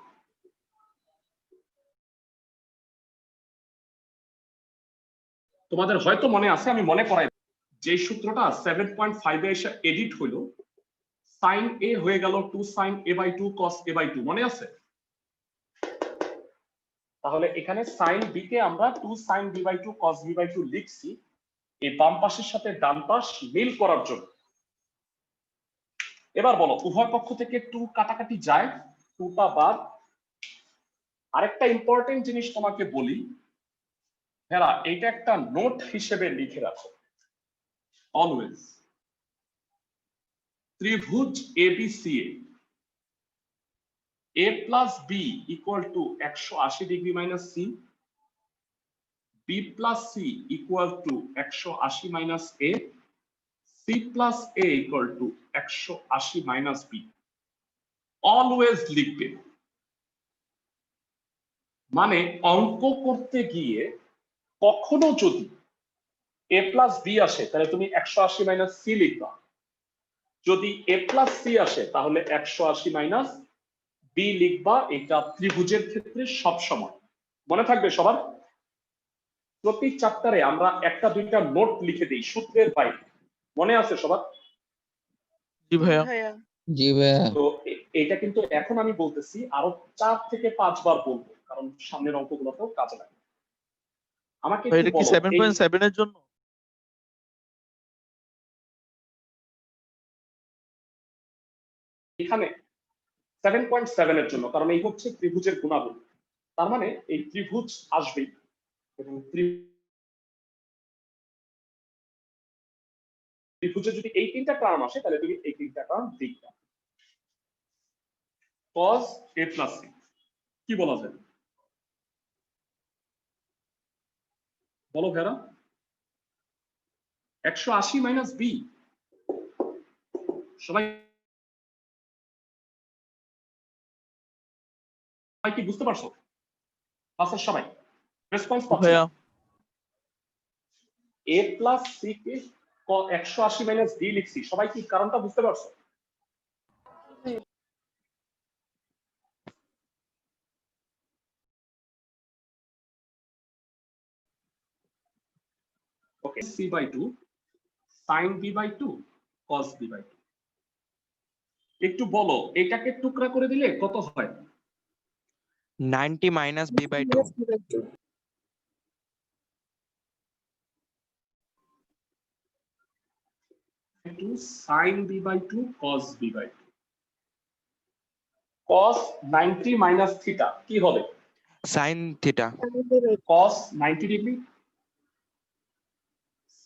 তোমাদের হয়তো মনে আছে, আমি মনে করাই, যে সূত্রটা 7.5 এ এসে এডিট হইল, sin a হয়ে গেল 2 sin a by 2 cos a by 2, মনে আছে? তাহলে এখানে sin b কে আমরা 2 sin b by 2 cos b by 2 লিখছি, এই বাম পাশের সাথে ডান পাশ মিল করার জন্য। এবার বলো, উভয় পক্ষ থেকে 2 কাটাকাটি যায়, 2টা বাদ। আরেকটা ইম্পর্টেন্ট জিনিস তোমাকে বলি, হেরা, এটা একটা নোট হিসেবে লিখে রাখো অলওয়েজ। ত্রিভুজ এবিসিএ a plus b equal to 180 degree minus c, b plus c equal to 180 minus a, c plus a equal to 180 minus b, always লিখবে। মানে অঙ্ক করতে গিয়ে কখনো যদি a plus b আসে, তাহলে তুমি 180 minus c লিখবা। যদি a plus c আসে, তাহলে 180 minus b লিখবা। এটা ত্রিভুজের ক্ষেত্রে সব সময় মনে থাকবে সবার। প্রতি চ্যাপ্টারে আমরা একটা দুইটা নোট লিখে দিই সূত্রের বাইরে, মনে আছে সবার? জি ভাইয়া। ভাইয়া। জি ভাইয়া। তো এটা কিন্তু এখন আমি বলতেছি, আরো 4 থেকে 5 বার বলবো, কারণ সামনের অঙ্কগুলোতেও কাজে লাগে। আমাকে ভাই একটু এটা কি বলো, 7.7 এর জন্য? এখানে 7.7 এর জন্য, কারণ এই হচ্ছে ত্রিভুজের গুণাবলী। তার মানে এই ত্রিভুজ আসবেই, এবং ত্রিভুজে যদি এই 3টা টার্ম আসে, তাহলে তুমি এই 3টা টার্ম দেখবে। cos a plus c কি বলা যায়? বলো ভেরা। 180 মাইনাস বি, সবাই কি বুঝতে পারছো? ক্লাসের সবাই রেসপন্স পাচ্ছি ভাইয়া। a plus c K 180 minus b লিখছি, সবাই কি কারণটা বুঝতে পারছো? ওকে, c by 2 sin b by 2 cos b by 2। একটু বলো, এটাকে টুকরা করে দিলে কত হয়? 90 minus b by 2। sin b by 2 cos b by 2। cos 90 minus theta কি হবে? sin theta. cos 90 degree,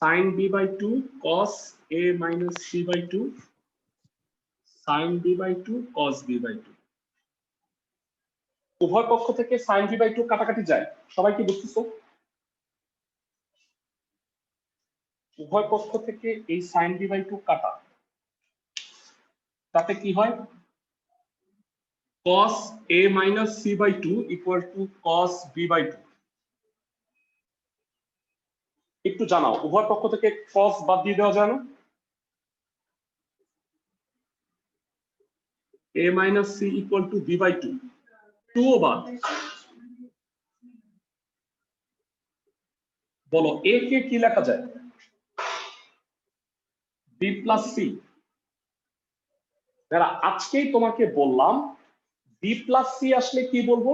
sin b by 2 cos a minus c by 2, sin b by 2 cos b by 2। উভয় পক্ষ থেকে sin b by 2 কাটাকাটি যায়, সবাই কি বুঝতেছো? উভয় পক্ষ থেকে এই sin b by 2 কাটা, তাতে কি হয়? cos a minus c by 2 equal to cos b by 2। একটু জানাও, উভয় পক্ষ থেকে cos বাদ দিয়ে দেওয়া যায় না? a minus c equal to b by 2, 2 ও বাদ। বলো a কে কি লেখা যায়? b plus c। যারা আজকেই তোমাকে বললাম b plus c আসলে কি বলবো,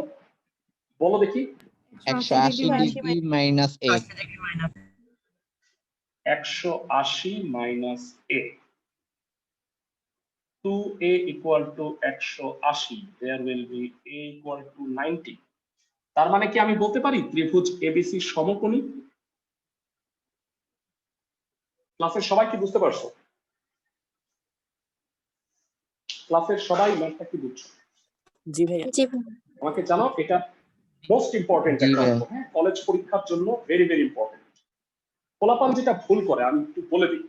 বলো দেখি। 180 degree minus a 80 degree minus 180 minus a, 2a equal to 180, there will be a equal to 90। তার মানে কি আমি বলতে পারি ত্রিভুজ ABC সমকোণী? ক্লাসের সবাই কি বুঝতে পারছো? ক্লাসের সবাই ম্যাথটা কি বুঝছো? জি ভাইয়া জি ভাইয়া। আমাকে জানাও, এটা মোস্ট ইম্পর্টেন্ট জি একটা ভাইয়া। অঙ্ক, হ্যাঁ, কলেজ পরীক্ষার জন্য ভেরি ভেরি ইম্পর্টেন্ট। ফলাফল যেটা ভুল করে আমি একটু বলে দিই।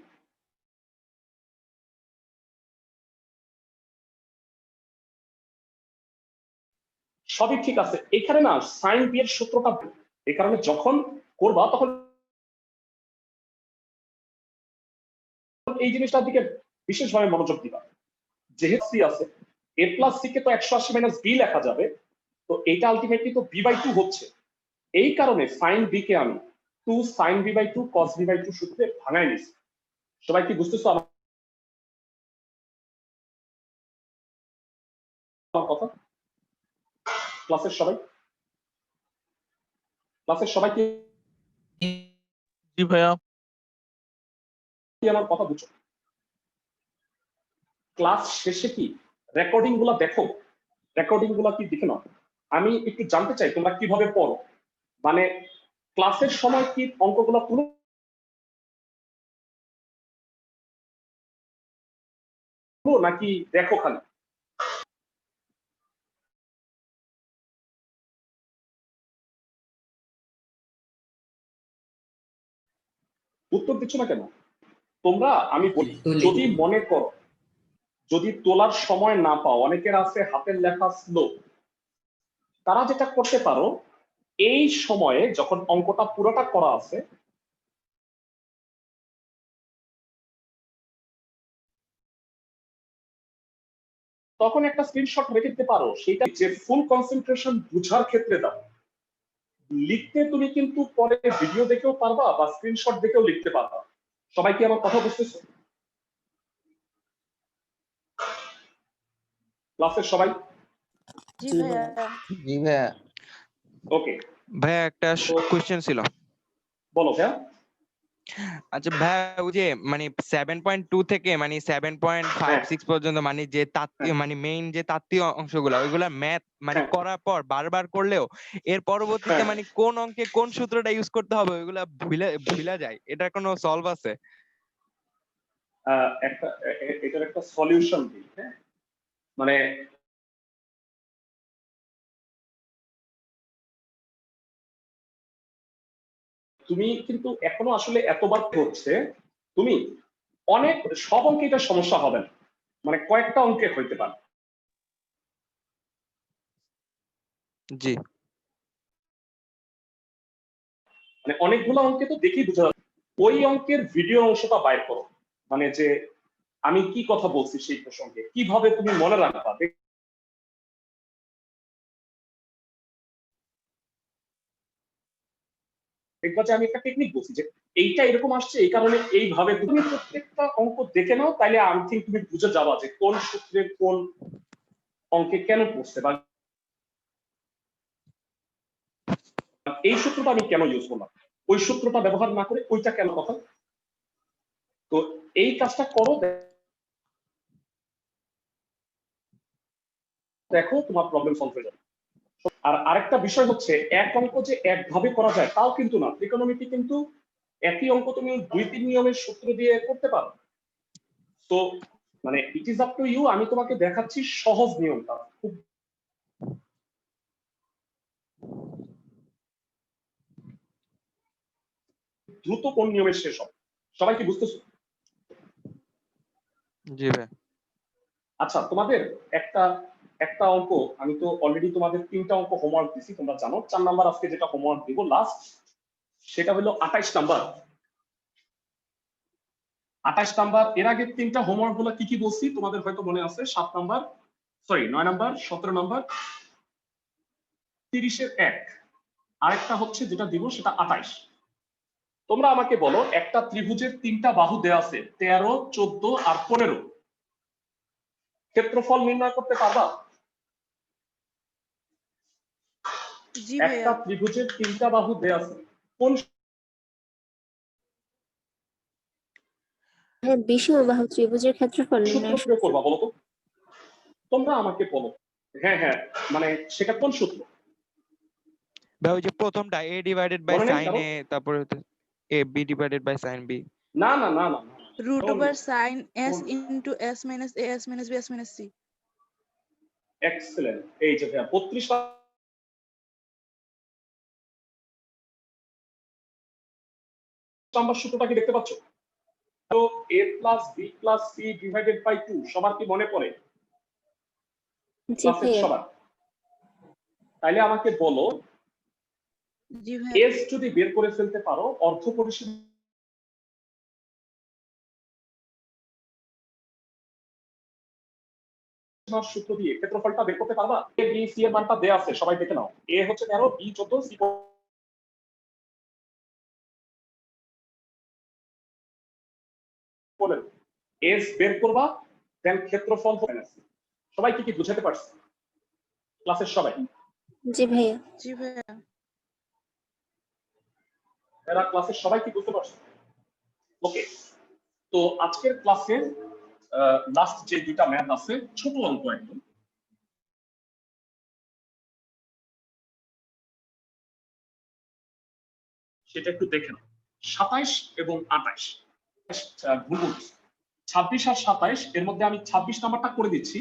সবই ঠিক আছে, এখানে না সাইন বি এর সূত্রটা ভুল। এই কারণে যখন করবা তখন এই জিনিসটার দিকে বিশেষভাবে মনোযোগ দিবা। যেহেতু সি আছে, a প্লাস সি কে তো 180 মাইনাস বি লেখা যাবে, তো এটা আলটিমেটলি তো বি বাই 2 হচ্ছে। এই কারণে সাইন বি কে আমি 2 sine B by 2 cos B by 2 সূত্রে ভাঙাই নিছি। সবাই কি বুঝতেছো আমার কথা? ক্লাসের সবাই কি জি ভাইয়া। আমার কথা বুঝছো? ক্লাস শেষে কি রেকর্ডিং গুলা দেখো, রেকর্ডিং গুলা কি দেখে নাও। আমি একটু জানতে চাই তোমরা কিভাবে পড়ো, মানে ক্লাসের সময় কি অঙ্কগুলো পুরো নাকি দেখো খালি? উত্তর দিচ্ছ না কেন তোমরা? আমি বলি, তুলি। যদি মনে করো যদি তোলার সময় না পাও, অনেকের আছে হাতের লেখা স্লো, তারা যেটা করতে পারো, এই সময়ে যখন অঙ্কটা পুরোটা করা আছে তখন একটা স্ক্রিনশট রেখে দিতে পারো, সেটা যে ফুল কনসেন্ট্রেশন বুঝার ক্ষেত্রে দাও। লিখতে তুমি কিন্তু পরে ভিডিও দেখেও পারবা বা স্ক্রিনশট দেখেও লিখতে পারবা। সবাই কি আমার কথা বুঝতেছো? ক্লাসের সবাই? জি জি ভাইয়া। জি ভাইয়া। ওকে, ভাইয়া একটা কোশ্চেন ছিল। বলো ভাইয়া। আচ্ছা ভাইয়া, ওই যে মানে 7.2 থেকে মানে 7.56 পর্যন্ত মানে যে তাত্ত্বিক মানে মেইন যে তাত্ত্বিক অংশগুলো ওইগুলা ম্যাথ মানে করার পর বারবার করলেও এর পরবর্তীতে মানে কোন অঙ্কে কোন সূত্রটা ইউজ করতে হবে ওইগুলা ভুলা যায়, এটার কোনো সলভ আছে? এটার একটা সলিউশন দিই, হ্যাঁ, মানে তুমি কিন্তু এখনো আসলে এতবার হচ্ছে, তুমি অনেক সব অঙ্কে এটা সমস্যা হবে না, মানে কয়েকটা অঙ্কে হইতে পারে। জি। মানে অনেকগুলো অঙ্কে তো দেখেই বোঝা যাবে। ওই অঙ্কের ভিডিও অংশটা বাইর করো, মানে যে আমি কি কথা বলছি সেই প্রসঙ্গে কিভাবে তুমি মনে রাখবা। দেখবা যে আমি একটা টেকনিক বলছি যে এইটা এরকম আসছে এই কারণে এইভাবে তুমি প্রত্যেকটা অঙ্ক দেখে নাও, তাইলে আমি থিঙ্ক তুমি বুঝে যাবা যে কোন সূত্রের কোন অঙ্কে কেন পড়ছে বা এই সূত্রটা আমি কেন ইউজ করলাম, ওই সূত্রটা ব্যবহার না করে ওইটা কেন কথা। তো এই কাজটা করো, দেখো তোমার প্রবলেম সলভ হয়ে যাবে। আর আরেকটা বিষয় হচ্ছে এক অঙ্ক যে একভাবে করা যায় তাও কিন্তু না, ত্রিকোণমিতি কিন্তু একই অঙ্ক তুমি 2-3 নিয়মের সূত্র দিয়ে করতে পারো। তো মানে it is up to you, আমি তোমাকে দেখাচ্ছি সহজ নিয়মটা, খুব দ্রুত কোন নিয়মের শেষ হবে। সবাই কি বুঝতেছো? জি ভাই। আচ্ছা, তোমাদের একটা একটা অঙ্ক, আমি তো অলরেডি তোমাদের 3টা অঙ্ক হোমওয়ার্ক দিছি, তোমরা জানো। 4 নাম্বার আজকে যেটা হোমওয়ার্ক দিব লাস্ট, সেটা হলো 28 নাম্বার। 28 নাম্বার। এর আগে 3টা হোমওয়ার্ক গুলো কি কি বলছি তোমাদের হয়তো মনে আছে। 7 নাম্বার, সরি 9 নাম্বার, 17 নাম্বার, 30-এর 1, আরেকটা হচ্ছে যেটা দিব সেটা 28। তোমরা আমাকে বলো, একটা ত্রিভুজের 3টা বাহু দেয়া আছে 13, 14 আর 15, ক্ষেত্রফল নির্ণয় করতে পারবা? জি একটা ভাইয়া। ত্রিভুজের 3টা বাহু দেয়া আছে, কোন হ্যাঁ, বিষমবাহু ত্রিভুজের ক্ষেত্রফল সূত্র নির্ণয় প্রয়োগ করবা বলো তো? তোমরা আমাকে বলো। হ্যাঁ হ্যাঁ, মানে সেটা কোন সূত্র? ভাই ওই যে প্রথমটা a ডিভাইডেড বাই মনে নেই sin কারো? a, তারপরে a b divided by sin b। না না না না, root Don't over know. sin s Don't know. into s minus a s minus b s minus c. Excellent. এই যে ভাইয়া 32 নাম্বার সূত্রটা কি দেখতে পাচ্ছ? তো a plus b plus c divided by 2 সবার কি মনে পড়ে? জি ক্লাসের ভাইয়া। সবার? তাইলে আমাকে বলো, জি ভাইয়া। s যদি বের করে ফেলতে পারো অর্ধ পরিসীমার সূত্র দিয়ে ক্ষেত্রফলটা বের করতে পারবা? a b c এর মানটা দেয়া আছে, সবাই দেখে নাও। a হচ্ছে 13, b 14, c 15। s বের করবা, দেন ক্ষেত্রফল হবে না। সবাই কি বুঝাতে পারছে? ক্লাসের সবাই? জি ভাইয়া। জি ভাইয়া। এরা ক্লাসের সবাই কি বুঝতে পারছে? ওকে। তো আজকের ক্লাসে লাস্ট যে 2টা ম্যাথ আছে, ছোট অঙ্ক একদম, সেটা একটু দেখে নাও। 27 এবং 28 ভুল, 26 আর 27, এর মধ্যে আমি 26 নাম্বারটা করে দিচ্ছি।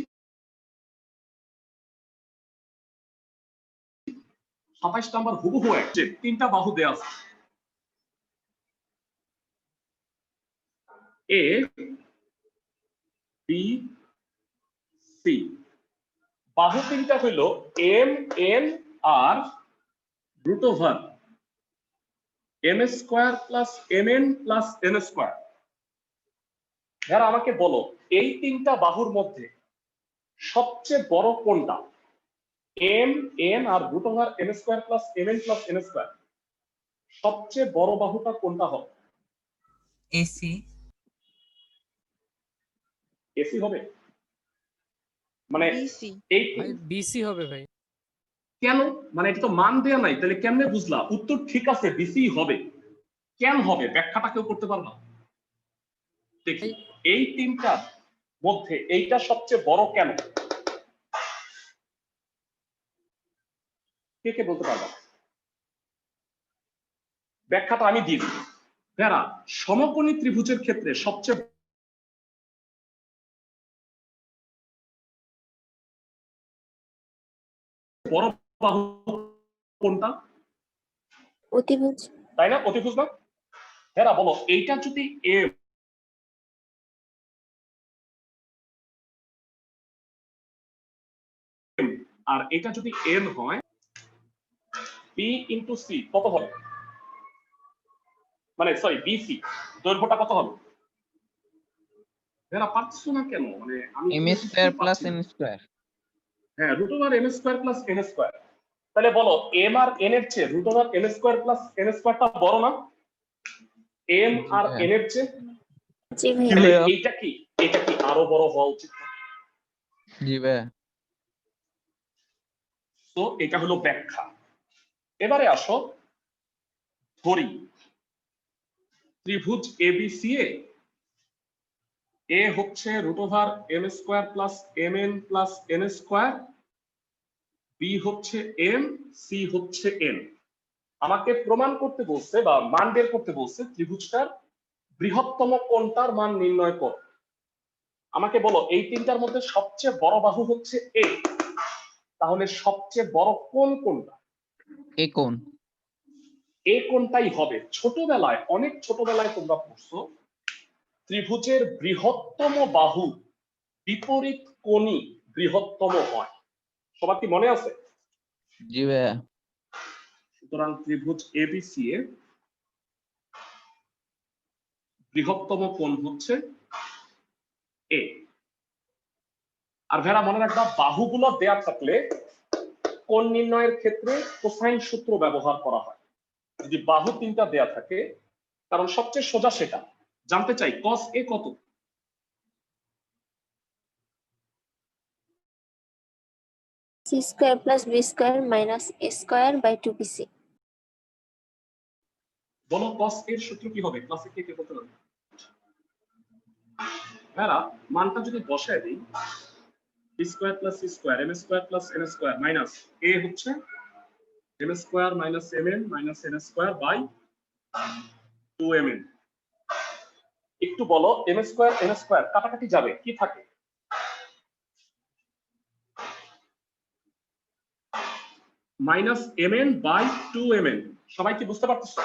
27 নাম্বার হুবহু এক, যে 3টা বাহু দেয়া আছে a b c, বাহু 3টা হইল m n আর root over m square plus mn plus n square. যারা আমাকে বলো, এই 3টা বাহুর মধ্যে সবচেয়ে বড় কোনটা? m n আর root over m square plus mn plus n square, সবচেয়ে বড় বাহুটা কোনটা হবে? AC এসি হবে? মানে bc এই BC হবে ভাই। কেন? মানে এটা তো মান দেয়া নাই, তাহলে কেমনে বুঝলা? উত্তর ঠিক আছে, বিসি হবে। কেন হবে ব্যাখ্যাটা কেউ করতে পারবা? দেখি, এই 3টার মধ্যে এইটা সবচেয়ে বড় কেন? কে কে বলতে পারবা? ব্যাখ্যাটা আমি দিই। যারা সমকোণী ত্রিভুজের ক্ষেত্রে সবচেয়ে বড় বাহু কোনটা? অতিভুজ। তাই না? অতিভুজ না? যারা বলো, এইটা যদি এম আর এটা যদি এন হয়, বি ইন্টু সি কত হবে? মানে সরি, বিসি দৈর্ঘ্যটা কত হবে? এরা পারছো না কেন? মানে আমি M square plus n square. হ্যাঁ, root over M square plus N square. তাহলে বলো, এম আর এন এর চেয়ে root over M square plus N স্কয়ারটা বড় না? এম আর এন এর চেয়ে? জি ভাইয়া। তাহলে এইটা কি, এটা কি আরো বড় হওয়া উচিত না? জি ভাই। তো এটা হলো ব্যাখ্যা। এবারে আসো, ধরি ত্রিভুজ এবিসি এ হচ্ছে root over M square plus M N plus N square, B হচ্ছে এম, সি হচ্ছে এন। আমাকে প্রমাণ করতে বলছে বা মান বের করতে বলছে ত্রিভুজটার বৃহত্তম কোণটার মান নির্ণয় কর। আমাকে বলো এই তিনটার মধ্যে সবচেয়ে বড় বাহু হচ্ছে এ, তাহলে সবচেয়ে বড় কোণ কোনটা? এ কোণ। এ কোণটাই হবে। ছোটবেলায়, অনেক ছোটবেলায় তোমরা পড়ছো ত্রিভুজের বৃহত্তম বাহু বিপরীত কোণই বৃহত্তম হয়। সবার কি মনে আছে? জি ভাইয়া। সুতরাং ত্রিভুজ এবিসি এর বৃহত্তম কোণ হচ্ছে এ। আর ভেড়া মনে রাখবা, বাহুগুলো দেয়া থাকলে কোণ নির্ণয়ের ক্ষেত্রে কোসাইন সূত্র ব্যবহার করা হয় যদি বাহু তিনটা দেয়া থাকে, কারণ সবচেয়ে সোজা সেটা। জানতে চাই cos a কত? C square plus B square minus A square by 2BC. বলো cos এর সূত্র কি হবে? ক্লাসে কে কে বলতে পারবে? ভেড়া মানটা যদি বসায় দিই, b square plus c square m square plus n square minus a হচ্ছে m square minus mn minus n square by 2mn। একটু বলো m স্কয়ার n স্কয়ার কাটাকাটি যাবে, কি থাকে? Minus mn by 2mn। সবাই কি বুঝতে পারতেছো?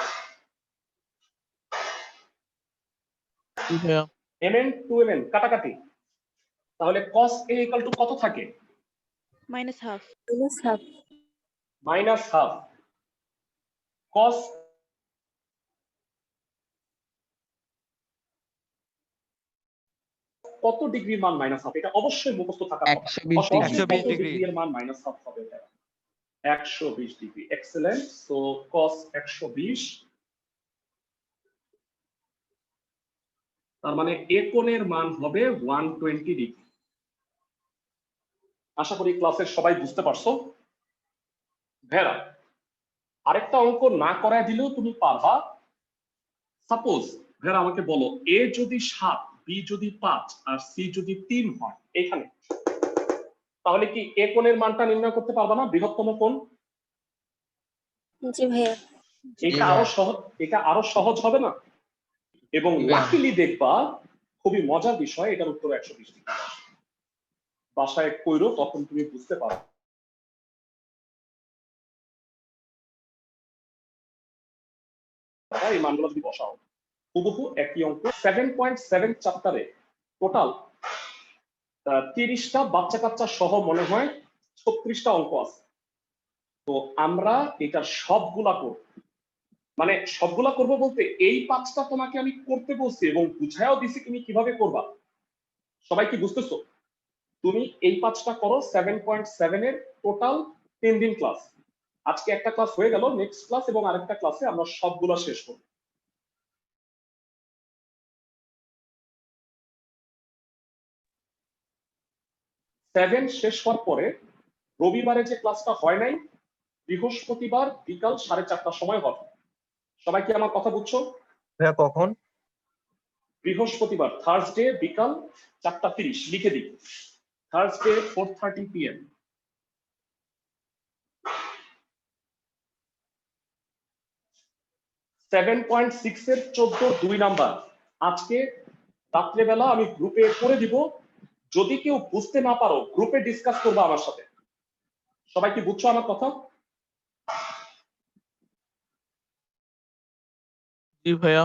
জি ভাইয়া। mn 2mn কাটাকাটি, তাহলে cos a ইকুয়াল টু কত থাকে? minus half. Minus half. Minus half. cos কত ডিগ্রির মান মাইনাস হাফ? এটা অবশ্যই মুখস্থ থাকার কথা। 120 cos ডিগ্রি। 120 ডিগ্রি এর মান মাইনাস হাফ হবে। 120 ডিগ্রি। এক্সেলেন্ট। সো cos 120, তার মানে এ কোণের মান হবে 120 ডিগ্রি। আশা করি ক্লাসের সবাই বুঝতে পারছো। ভেড়া আরেকটা অঙ্ক না করায় দিলেও তুমি পারবা। সাপোজ ভেড়া আমাকে বলো এ যদি 7, বি যদি 5 আর সি যদি 3 হয় এখানে, তাহলে কি এ কোণের মানটা নির্ণয় করতে পারবা না? বৃহত্তম কোণ। জি ভাইয়া। এটা আরো সহজ হবে না? এবং জি। লাকিলি দেখবা খুবই মজার বিষয়, এটার উত্তর 120 ডিগ্রি। বাসায় কইরো, তখন তুমি বুঝতে পারো। এই মানগুলো যদি বসাও হুবহু একই অঙ্ক। 7.7 চ্যাপ্টারে টোটাল 30টা বাচ্চা কাচ্চা সহ মনে হয় 36টা অঙ্ক আছে। তো আমরা এটা সবগুলা করব, মানে সবগুলা করব বলতে এই 5টা তোমাকে আমি করতে বলছি এবং বুঝায়ও দিছি তুমি কিভাবে করবা। সবাই কি বুঝতেছো? তুমি এই 5টা করো। 7.7 এর টোটাল 3 দিন ক্লাস। আজকে একটা ক্লাস হয়ে গেল, নেক্সট ক্লাস এবং আরেকটা ক্লাসে আমরা সবগুলা শেষ করব। 7 শেষ হওয়ার পরে রবিবারে যে ক্লাসটা হয় নাই, বৃহস্পতিবার বিকাল 4:30টার সময় হবে। সবাই কি আমার কথা বুঝছো? ভাইয়া কখন? বৃহস্পতিবার থার্সডে বিকাল 4:30 লিখে দিই। Thursday 4:30 PM। সেভেন 7.6 এর 14 নাম্বার আজকে রাত্রেবেলা আমি গ্রুপে করে দিব। যদি কেউ বুঝতে না পারো গ্রুপে ডিসকাস করবা আমার সাথে। সবাই কি বুঝছো আমার কথা? জি ভাইয়া।